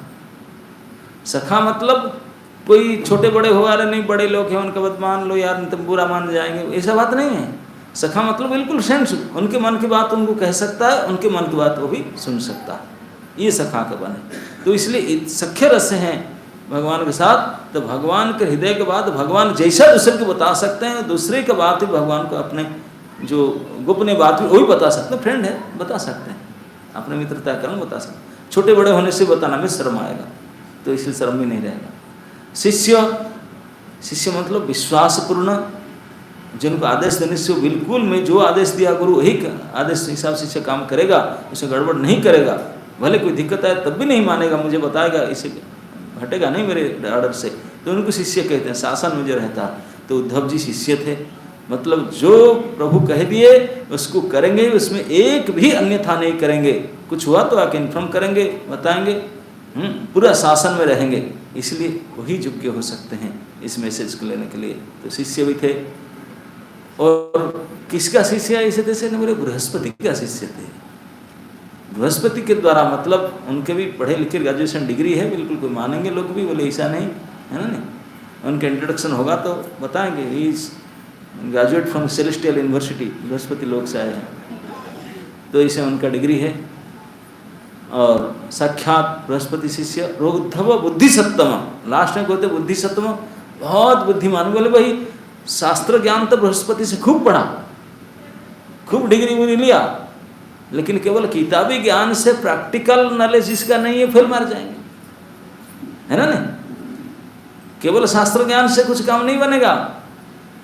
सखा मतलब कोई छोटे बड़े हो वाले नहीं, बड़े लोग हैं उनका बात मान लो यार, तुम बुरा मान जाएंगे, ऐसा बात नहीं है। सखा मतलब बिल्कुल सेंस, उनके मन की बात उनको कह सकता है, उनके मन की बात वो भी सुन सकता है, ये सखा का बने। तो इसलिए सख्य रस हैं भगवान के साथ। तो भगवान के हृदय के बाद भगवान जैसा दूसरे को बता सकते हैं, दूसरे के बात भी भगवान को अपने जो गोपनीय बात भी वही बता सकते हैं। फ्रेंड है बता सकते हैं, अपने मित्रता कारण बता सकते हैं। छोटे बड़े होने से बताना में शर्म आएगा, तो इसलिए शर्म भी नहीं रहेगा। शिष्य मतलब विश्वासपूर्ण, जिनको आदेश देने से बिल्कुल मैं जो आदेश दिया गुरु वही आदेश के हिसाब से काम करेगा, उसे गड़बड़ नहीं करेगा। भले कोई दिक्कत आए तब भी नहीं मानेगा, मुझे बताएगा, इसे हटेगा नहीं मेरे ऑर्डर से। तो उनको शिष्य कहते हैं, शासन में जो रहता। तो उद्धव जी शिष्य थे, मतलब जो प्रभु कह दिए उसको करेंगे, उसमें एक भी अन्यथा नहीं करेंगे। कुछ हुआ तो आके इन्फॉर्म करेंगे, बताएंगे, पूरा शासन में रहेंगे। इसलिए वही योग्य हो सकते हैं इस मैसेज को लेने के लिए। तो शिष्य भी थे। और किसका शिष्य ऐसे थे? बोले बृहस्पति का शिष्य थे। बृहस्पति के द्वारा, मतलब उनके भी पढ़े लिखे ग्रेजुएशन डिग्री है, बिल्कुल कोई मानेंगे लोग भी, बोले ऐसा नहीं है ना। नहीं, उनके इंट्रोडक्शन होगा तो बताएंगे, he is graduate from celestial university, Brihaspati लोक से आए हैं। तो इसे उनका डिग्री है। और साक्षात बृहस्पति शिष्य। उद्धव बुद्धिसत्तम, लास्ट में कहते बुद्धिसत्तम, बहुत बुद्धिमान। बोले भाई शास्त्र ज्ञान तो बृहस्पति से खूब पढ़ा, खूब डिग्री मुझे लिया, लेकिन केवल किताबी ज्ञान से प्रैक्टिकल नॉलेज जिसका नहीं है फेल मार जाएंगे, है ना। नहीं, केवल शास्त्र ज्ञान से कुछ काम नहीं बनेगा।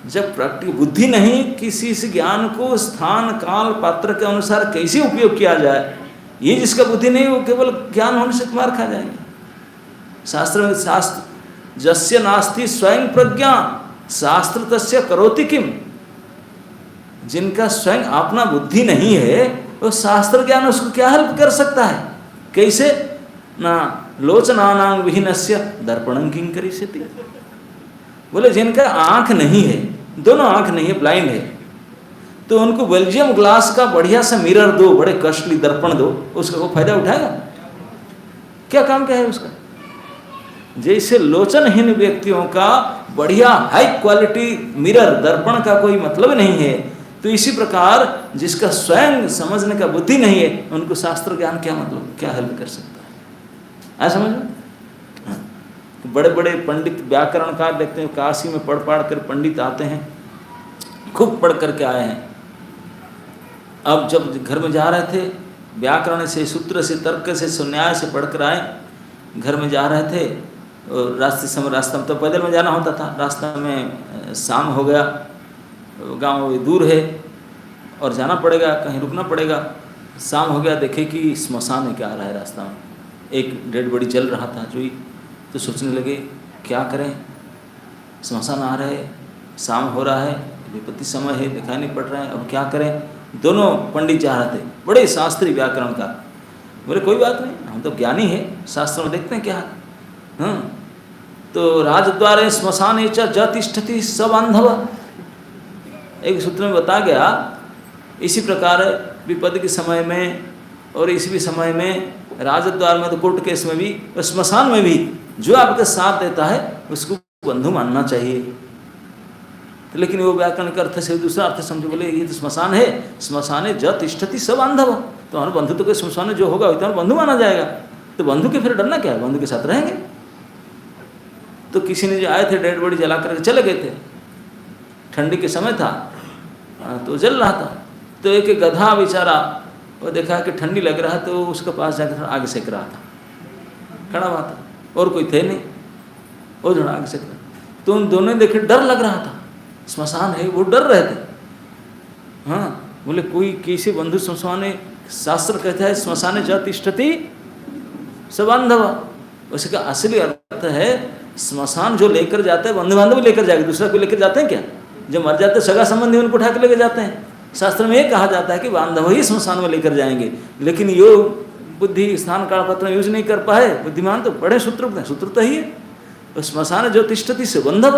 जब प्रैक्टिकल बुद्धि नहीं, किसी इस ज्ञान को स्थान काल पात्र के अनुसार कैसे उपयोग किया जाए, ये जिसका बुद्धि नहीं वो केवल ज्ञान होने से मार खा जाएंगे। शास्त्र में शास्त्र जस्य नास्ति स्वयं प्रज्ञा शास्त्र तस्य करोति किम, जिनका स्वयं अपना बुद्धि नहीं है वो शास्त्र ज्ञान उसको क्या हेल्प कर सकता है? कैसे? ना लोचनानां विहीनस्य दर्पणं किं करिष्यति। बोले जिनका आंख नहीं है, दोनों आंख नहीं है, ब्लाइंड है, तो उनको बेल्जियम ग्लास का बढ़िया सा मिरर दो, बड़े कॉस्टली दर्पण दो, उसका वो फायदा उठाएगा? क्या काम क्या है उसका? जैसे लोचनहीन व्यक्तियों का बढ़िया हाई क्वालिटी मिरर दर्पण का कोई मतलब नहीं है, तो इसी प्रकार जिसका स्वयं समझने का बुद्धि नहीं है उनको शास्त्र ज्ञान क्या मतलब, क्या हेल्प कर सकता है? ऐसा समझ में बड़े बड़े पंडित व्याकरणकार देखते हैं, काशी में पढ़ कर पंडित आते हैं, खूब पढ़ करके आए हैं। अब जब घर में जा रहे थे, व्याकरण से, सूत्र से, तर्क से, न्याय से पढ़ कर आए, घर में जा रहे थे और रास्ता में तो पैदल में जाना होता था, रास्ता में शाम हो गया, गांव दूर है और जाना पड़ेगा, कहीं रुकना पड़ेगा। शाम हो गया, देखे कि स्मशान में क्या आ रहा है रास्ता में, एक डेड बॉडी जल रहा था जो, तो सोचने लगे क्या करें, स्मशान आ रहे, शाम हो रहा है, विपत्ति समय है, दिखाई नहीं पड़ रहा है, अब क्या करें। दोनों पंडित जा रहे थे, बड़े शास्त्री व्याकरण का। बोले कोई बात नहीं, हम तो ज्ञानी है, शास्त्र में देखते हैं क्या है। हाँ, तो राजद्वारे स्मशान ज तिष्ठति स बांधव, एक सूत्र में बता गया, इसी प्रकार विपत्ति के समय में और इसी भी समय में, राजद्वार में तो कोर्ट केस में भी और स्मशान में भी जो आपके साथ देता है उसको बंधु मानना चाहिए। तो लेकिन वो व्याकरण का अर्थ से दूसरा अर्थ समझे, बोले ये तो स्मशान है, स्मशान ज तिष्ठति स बांधव, तो हमारे बंधु तो कोई स्मशान जो होगा तो बंधु माना जाएगा, तो बंधु के फिर डरना क्या है, बंधु के साथ रहेंगे। तो किसी ने जो आए थे डेड बॉडी जला करके चले गए थे, ठंडी के समय था तो जल रहा था, तो एक गधा बेचारा वो देखा कि ठंडी लग रहा है तो उसके पास जाकर आग सेक रहा था, खड़ा हुआ था और कोई थे नहीं, वो जो आग सेक रहा, तो उन दोनों ने देखे डर लग रहा था, स्मशान है, वो डर रहे थे। हाँ, बोले कोई कैसे बंधु स्मशान, शास्त्र कहता है स्मशान ज तिष्ठति स बांधव, उसका असली अर्थ है स्मशान जो लेकर जाता है बंधु बांधव लेकर जाएगा, दूसरा कोई लेकर जाते हैं क्या? जो मर जाते हैं सगा संबंधी उनको उठा के लेकर जाते हैं। शास्त्र में ये कहा जाता है कि बांधव ही स्मशान में लेकर जाएंगे, लेकिन यो बुद्धि स्थान काल पत्र यूज नहीं कर पाए, बुद्धिमान तो बड़े सूत्र तो ही है, तो स्मशान जो तिष्ठति से बंधव,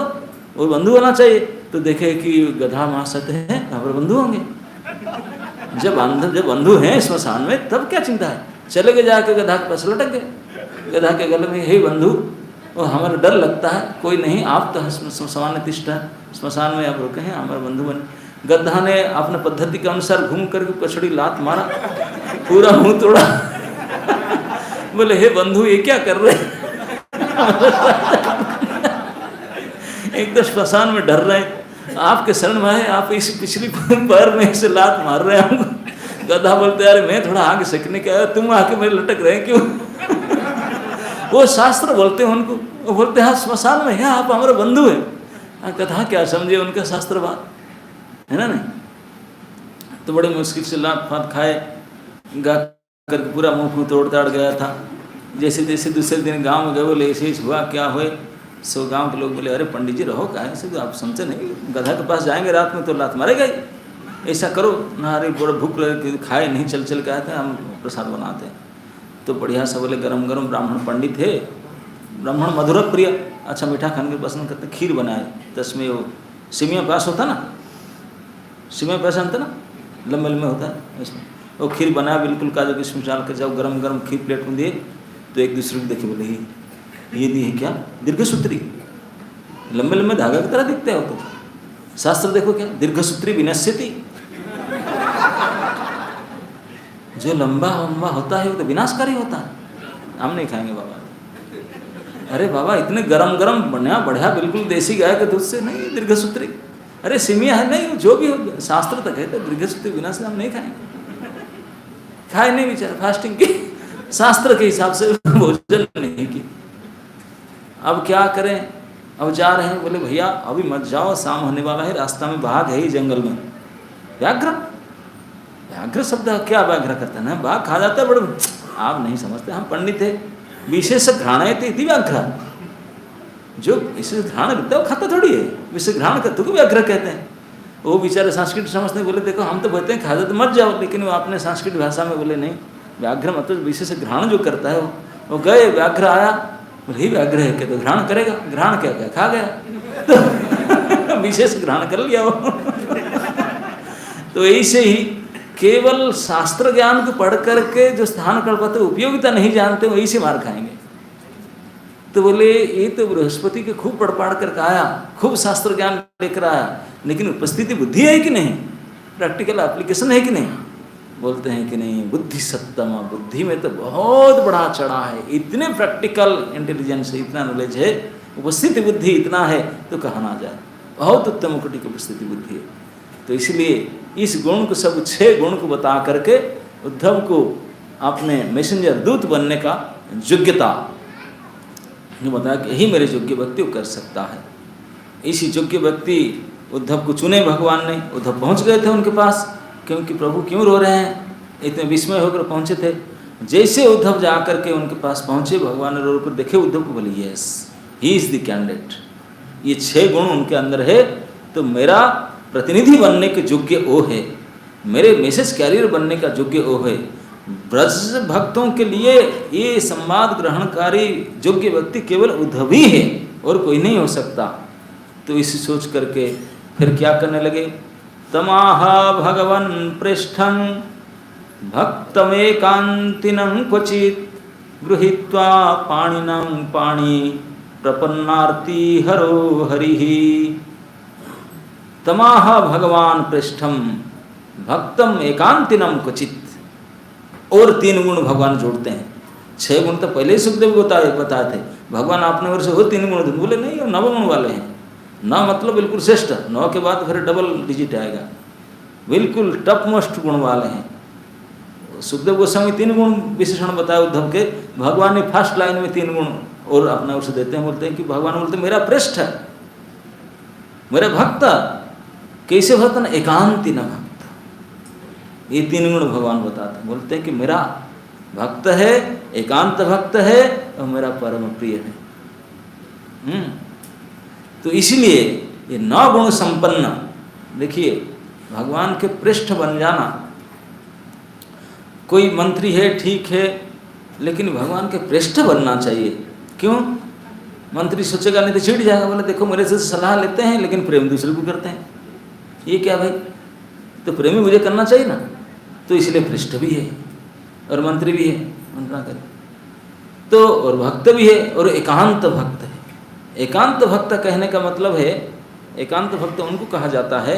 वो बंधु होना चाहिए। तो देखे कि गधा महासत्य है, यहाँ पर बंधु होंगे, जब बंधु हैं स्मशान में तब क्या चिंता है। चले गए जाके गधा के पास लटक गए, गधा के गले में हे बंधु, वो हमारा डर लगता है, कोई नहीं, आप तो स्मशान तिष्ठा, स्मशान में आप रुके हैं, हमारे बंधु बने। गधा ने अपने पद्धति के अनुसार घूम करके पछड़ी लात मारा, पूरा मुंह तोड़ा। बोले हे बंधु ये क्या कर रहे हैं? एक तो स्मशान में डर रहे हैं, आपके शरण में है, आप इस पिछली पैर में से लात मार रहे हैं हमको। गधा बोलते यार मैं थोड़ा आगे सीखने के आया, तुम आके मेरे लटक रहे हैं क्यों? वो शास्त्र बोलते हैं उनको, वो बोलते हैं हाँ स्मशान में है, आप हमारे बंधु हैं। गधा क्या समझे उनका शास्त्र बात है ना, नहीं। तो बड़े मुश्किल से लात फात खाए, गा करके पूरा मुंह तोड़ ताड़ गया था। जैसे जैसे दूसरे दिन गांव में गए, बोले ऐसे हुआ क्या हुए, सो गांव के लोग बोले अरे पंडित जी रहो क्या ऐसे, आप समझे नहीं, गधा के पास जाएंगे रात में तो लात मारेगा ही, ऐसा करो ना, अरे बड़ा भूख लगे खाए नहीं, चल चल के आए थे, हम प्रसाद बनाते हैं। तो बढ़िया सा बोले गरम गरम ब्राह्मण पंडित है, ब्राह्मण मधुर प्रिय, अच्छा मीठा खाने के पसंद करते, खीर बनाए, तस्में वो सिमिया पास होता ना, सिमिया पास जानते ना, लम्बे लम्बे होता है इसमें, वो खीर बनाया बिल्कुल काजू किशमिश डाल कर, जब गरम गरम खीर प्लेट में दिए तो एक दूसरे को देखे बोले ये दी है क्या, दीर्घसूत्री, लंबे लंबे धागा की तरह दिखते हो। तो शास्त्र देखो क्या, दीर्घसूत्री विनश्यति, जो लंबा लंबा होता है वो तो विनाशकारी होता है, हम नहीं खाएंगे बाबा। अरे बाबा इतने गरम गरम बढ़िया बढ़िया बिल्कुल देसी गाय के दूध से नहीं, दीर्घसूत्री, अरे सिमिया है नहीं, जो भी हो शास्त्र तक है तो दीर्घसूत्री विनाश हम नहीं खाएंगे, खाए नहीं बेचारे, फास्टिंग की, शास्त्र के हिसाब से भोजन नहीं की। अब क्या करें, अब जा रहे हैं, बोले भैया अभी मत जाओ, शाम होने वाला है, रास्ता में बाघ है ही जंगल में। व्याघ्र, व्याघ्र शब्द क्या व्याघ्र करता है ना, बाघ खा जाता है, बड़े आप नहीं समझते, हम पंडित है, विशेष घ्राण थे इति व्याघ्र, जो विशेष घ्राण रखता है वो खाता थोड़ी है, विशेष घ्राण करते को व्याघ्र कहते हैं। वो बेचारे संस्कृत समझते, बोले देखो हम तो बोलते हैं खा जाते मत जाओ, लेकिन वो आपने संस्कृत भाषा में बोले नहीं, व्याघ्र मतलब विशेष घ्राण जो करता है वो गए, व्याघ्र आया, बोले व्याघ्र है क्या, तो घ्राण करेगा, घ्राण क्या क्या खा गया, तो विशेष घ्राण कर लिया वो। तो ऐसे ही केवल शास्त्र ज्ञान को पढ़ करके जो स्थान कर पाते उपयोगिता नहीं जानते, वही से मार खाएंगे। तो बोले ये तो बृहस्पति के खूब पढ़ पाढ़ कर आया, खूब शास्त्र ज्ञान लेकर आया, लेकिन उपस्थिति बुद्धि है कि नहीं, प्रैक्टिकल एप्लीकेशन है कि नहीं? बोलते हैं कि नहीं, बुद्धि सत्तमा, बुद्धि में तो बहुत बड़ा चढ़ा है, इतने प्रैक्टिकल इंटेलिजेंस है, इतना नॉलेज है, उपस्थिति बुद्धि इतना है तो कहा ना जाए, बहुत उत्तम कोटि की उपस्थिति बुद्धि है। तो इसलिए इस गुण को, सब 6 गुण को बता करके उद्धव को अपने मैसेंजर दूत बनने का योग्यता जो बताया कि यही मेरे योग्य व्यक्ति को कर सकता है। इसी योग्य व्यक्ति उद्धव को चुने भगवान ने। उद्धव पहुंच गए थे उनके पास, क्योंकि प्रभु क्यों रो रहे हैं, इतने विस्मय होकर पहुंचे थे। जैसे उद्धव जा करके उनके पास पहुंचे, भगवान ने रो कर देखे उद्धव को, बोले yes he is the candidate, ये 6 गुण उनके अंदर है, तो मेरा प्रतिनिधि बनने के योग्य वो है, मेरे मैसेज कैरियर बनने का योग्य वो है। ब्रज भक्तों के लिए ये संवाद ग्रहणकारी योग्य व्यक्ति केवल उद्धव ही है और कोई नहीं हो सकता। तो इसे सोच करके फिर क्या करने लगे, तमाह भगवन पृष्ठं भक्तमेकांतिनं क्वचित गृहीत्वा पाणिनं पाणि प्रपन्नार्ति हरो हरिः। तमाह भगवान पृष्ठम भक्तम एकांतिनम क्वचित, और 3 गुण भगवान जोड़ते हैं। 6 गुण तो पहले ही सुखदेव को बताए थे, भगवान आपने वर्ष हो 3 गुण, बोले नहीं वो 9 गुण वाले हैं। 9 मतलब बिल्कुल श्रेष्ठ, 9 के बाद फिर डबल डिजिट आएगा, बिल्कुल टॉप मोस्ट गुण वाले हैं। सुखदेव गोस्वामी 3 गुण विशेषण बताए उद्धव के, भगवान ने फर्स्ट लाइन में 3 गुण और अपना वर्ष देते हैं। बोलते हैं कि भगवान बोलते मेरा पृष्ठ है, मेरा भक्त, कैसे भक्त न एकांति न भक्त, ये 3 गुण भगवान बताते। बोलते हैं कि मेरा भक्त है, एकांत भक्त है और मेरा परम प्रिय है। तो इसलिए ये 9 गुण संपन्न, देखिए भगवान के पृष्ठ बन जाना, कोई मंत्री है ठीक है, लेकिन भगवान के पृष्ठ बनना चाहिए। क्यों? मंत्री सोचेगा नहीं तो चिढ़ जाएगा, बोले देखो मेरे से सलाह लेते हैं लेकिन प्रेम दूसरे को करते हैं, ये क्या भाई, तो प्रेमी मुझे करना चाहिए ना। तो इसलिए पृष्ठ भी है और मंत्री भी है, मंत्रणा करे तो, और भक्त भी है और एकांत भक्त है। एकांत भक्त कहने का मतलब है, एकांत भक्त उनको कहा जाता है,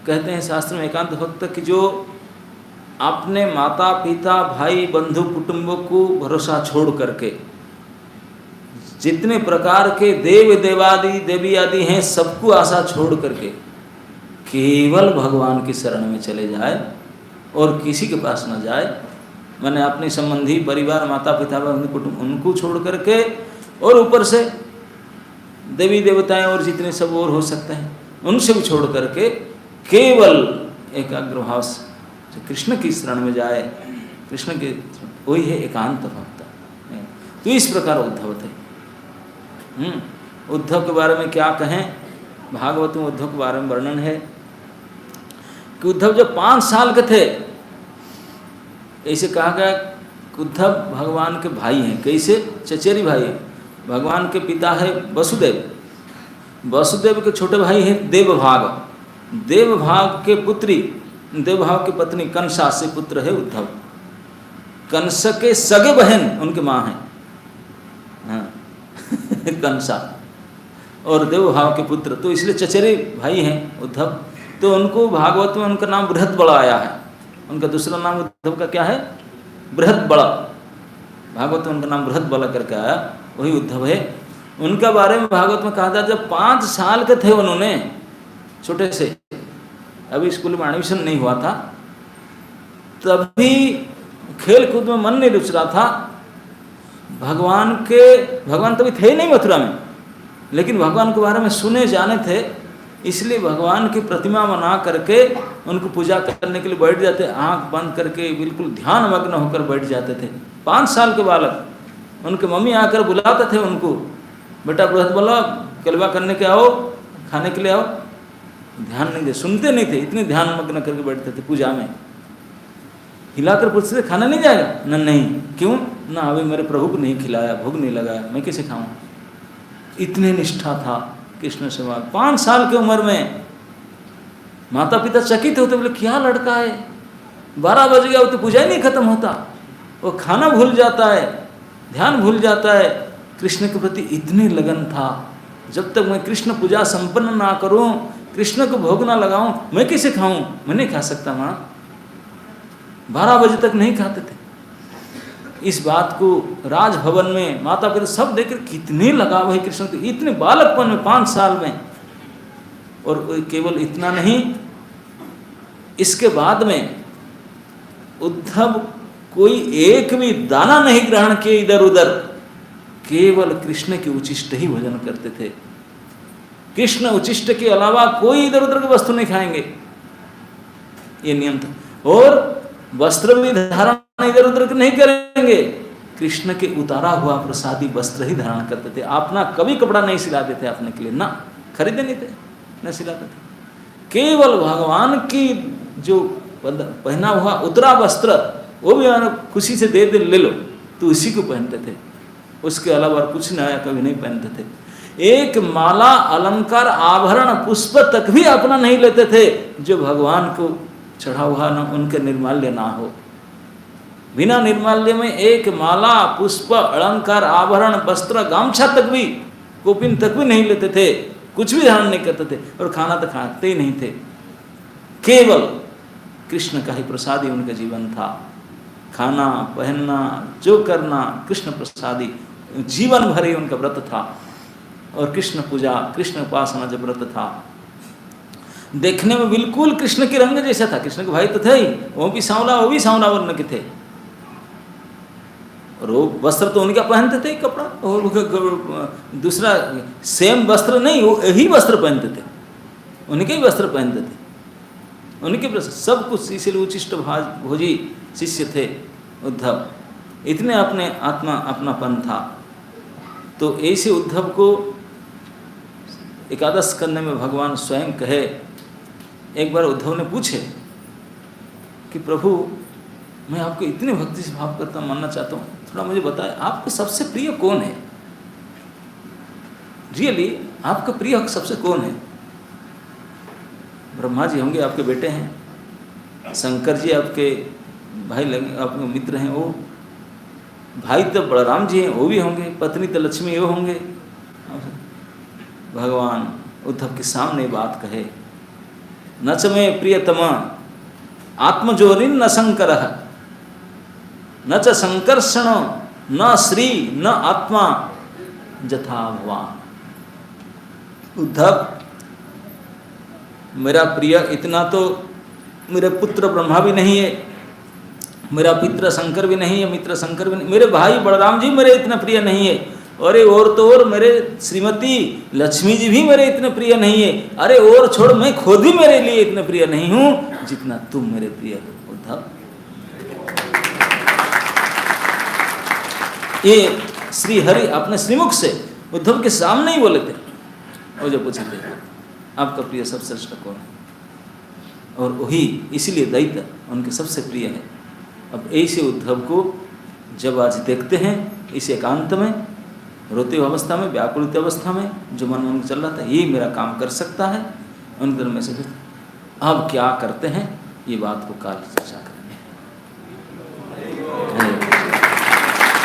कहते हैं शास्त्र में एकांत भक्त कि जो अपने माता पिता भाई बंधु कुटुंबों को भरोसा छोड़ करके, जितने प्रकार के देव देवादि देवी आदि हैं सबको आशा छोड़ करके केवल भगवान की शरण में चले जाए और किसी के पास न जाए। मैंने अपने संबंधी परिवार माता पिता बंधु कुटुंब उनको छोड़ करके, और ऊपर से देवी देवताएं और जितने सब और हो सकते हैं उनसे भी छोड़ करके केवल एकाग्र भाव से कृष्ण की शरण में जाए, कृष्ण के, वही है एकांत भक्त। तो इस प्रकार उद्धव थे। उद्धव के बारे में क्या कहें, भागवत में उद्धव के बारे में वर्णन है कि उद्धव जब 5 साल के थे, ऐसे कहा गया उद्धव भगवान के भाई हैं। कैसे? चचेरी भाई हैं। भगवान के पिता है वसुदेव, वसुदेव के छोटे भाई हैं देवभाग, देवभाग के पुत्री, देवभाग की पत्नी कंसा से पुत्र है उद्धव। कंस के सगे बहन उनके माँ हैं, हाँ कंसा, और देवभाव के पुत्र, तो इसलिए चचेरे भाई हैं उद्धव। तो उनको भागवत में उनका नाम बृहत बड़ा आया है। उनका दूसरा नाम उद्धव का क्या है? बृहत बड़ा। भागवत में उनका नाम बृहत बड़ा करके आया, वही उद्धव है। उनका बारे में भागवत में कहा था जब 5 साल के थे उन्होंने, छोटे से, अभी स्कूल में एडमिशन नहीं हुआ था, तभी खेल कूद में मन नहीं रुच रहा था, भगवान तभी थे ही नहीं मथुरा में, लेकिन भगवान के बारे में सुने जाने थे, इसलिए भगवान की प्रतिमा बना करके उनको पूजा करने के लिए बैठ जाते, आंख बंद करके बिल्कुल ध्यान मग्न होकर बैठ जाते थे। 5 साल के बालक, उनके मम्मी आकर बुलाते थे उनको, बेटा बृहद बोला कलवा करने के आओ, खाने के लिए आओ। ध्यान नहीं दे, सुनते नहीं थे, इतने ध्यान मग्न करके बैठते थे पूजा में। हिलाकर पूछते थे खाना नहीं जाएगा ना, नहीं क्यों ना, अभी मेरे प्रभु को नहीं खिलाया, भूख नहीं लगाया, मैं कैसे खाऊं। इतने निष्ठा था कृष्ण से। 5 साल की उम्र में माता पिता चकित होते, बोले क्या लड़का है, 12 बज गया तो पूजा ही नहीं खत्म होता, वो खाना भूल जाता है, ध्यान भूल जाता है। कृष्ण के प्रति इतनी लगन था, जब तक मैं कृष्ण पूजा संपन्न ना करूं, कृष्ण को भोग ना लगाऊं, मैं कैसे खाऊं, मैं नहीं खा सकता माँ। 12 बजे तक नहीं खाते थे। इस बात को राजभवन में माता पिता सब देखकर कितने लगाव है कृष्ण के, इतने बालकपन में 5 साल में। और केवल इतना नहीं, इसके बाद में उद्धव कोई एक भी दाना नहीं ग्रहण किए इधर उधर, केवल कृष्ण के उचिष्ट ही भोजन करते थे। कृष्ण उचिष्ट के अलावा कोई इधर उधर की वस्तु नहीं खाएंगे, ये नियम था। और वस्त्र भी धारण इधर उधर के नहीं करेंगे, कृष्ण के उतारा हुआ प्रसादी वस्त्र ही धारण करते थे। अपना कभी कपड़ा नहीं सिलाते थे अपने के लिए, ना खरीदे नहीं थे, न सिलाते थे। केवल भगवान की जो पहना हुआ उतरा वस्त्र, वो भी खुशी से दे ले लो तो उसी को पहनते थे, उसके अलावा कुछ नया कभी नहीं पहनते थे। एक माला अलंकार आभरण पुष्प तक भी अपना नहीं लेते थे जो भगवान को चढ़ा हुआ ना, उनके निर्माल्य ना हो। बिना निर्माल्य में एक माला पुष्प अलंकार आभरण वस्त्र गामछा तक भी, कोपिन तक भी नहीं लेते थे, कुछ भी धारण नहीं करते थे। और खाना तो खाते ही नहीं थे, केवल कृष्ण का ही प्रसादी उनका जीवन था। खाना पहनना जो करना कृष्ण प्रसादी, जीवन भर ही उनका व्रत था। और कृष्ण पूजा कृष्ण उपासना जब व्रत था, देखने में बिल्कुल कृष्ण के रंग जैसा था। कृष्ण के भाई तो थे ही, वो भी सांवला वर्ण के थे। और वो वस्त्र तो उनका पहनते थे कपड़ा, और दूसरा सेम वस्त्र नहीं, वो यही वस्त्र पहनते थे, उनके ही वस्त्र पहनते थे, उनके सब कुछ। इसीलिए उचिष्ट भोजी शिष्य थे उद्धव, इतने अपने आत्मा अपनापन था। तो ऐसे उद्धव को एकादश करने में भगवान स्वयं कहे। एक बार उद्धव ने पूछे कि प्रभु मैं आपको इतने भक्ति से भाव करता मानना चाहता हूँ, थोड़ा मुझे बताएं आपको सबसे प्रिय कौन है, रियली आपका प्रिय सबसे कौन है। ब्रह्मा जी होंगे, आपके बेटे हैं, शंकर जी आपके भाई लगे, आपके मित्र हैं, वो भाई तो बलराम जी हैं, वो भी होंगे, पत्नी तो लक्ष्मी वो होंगे। भगवान उद्धव के सामने बात कहे, न च मे प्रियतम आत्मजोरिन न शंकर, न च संकर्षण न श्री न आत्मा जथा भगवान। उद्धव मेरा प्रिय इतना तो मेरे पुत्र ब्रह्मा भी नहीं है, मेरा पित्र शंकर भी नहीं है, मित्र शंकर भी नहीं, मेरे भाई बलराम जी मेरे इतना प्रिय नहीं है, अरे और तो और मेरे श्रीमती लक्ष्मी जी भी मेरे इतने प्रिय नहीं है, अरे और छोड़ मैं खुद भी मेरे लिए इतने प्रिय नहीं हूं जितना तुम मेरे प्रिय हो उद्धव। ये श्री हरि अपने श्रीमुख से उद्धव के सामने ही बोले थे। और जो पूछे थे आपका प्रिय सबसे श्रेष्ठ कौन है, और वही इसीलिए दैत्य उनके सबसे प्रिय है। अब ऐसे उद्धव को जब आज देखते हैं इस एकांत में, रोते अवस्था में, व्याकुलित अवस्था में, जो मन में चल रहा था ये मेरा काम कर सकता है, उनके में से अब क्या करते हैं ये बात को काल चर्चा करेंगे।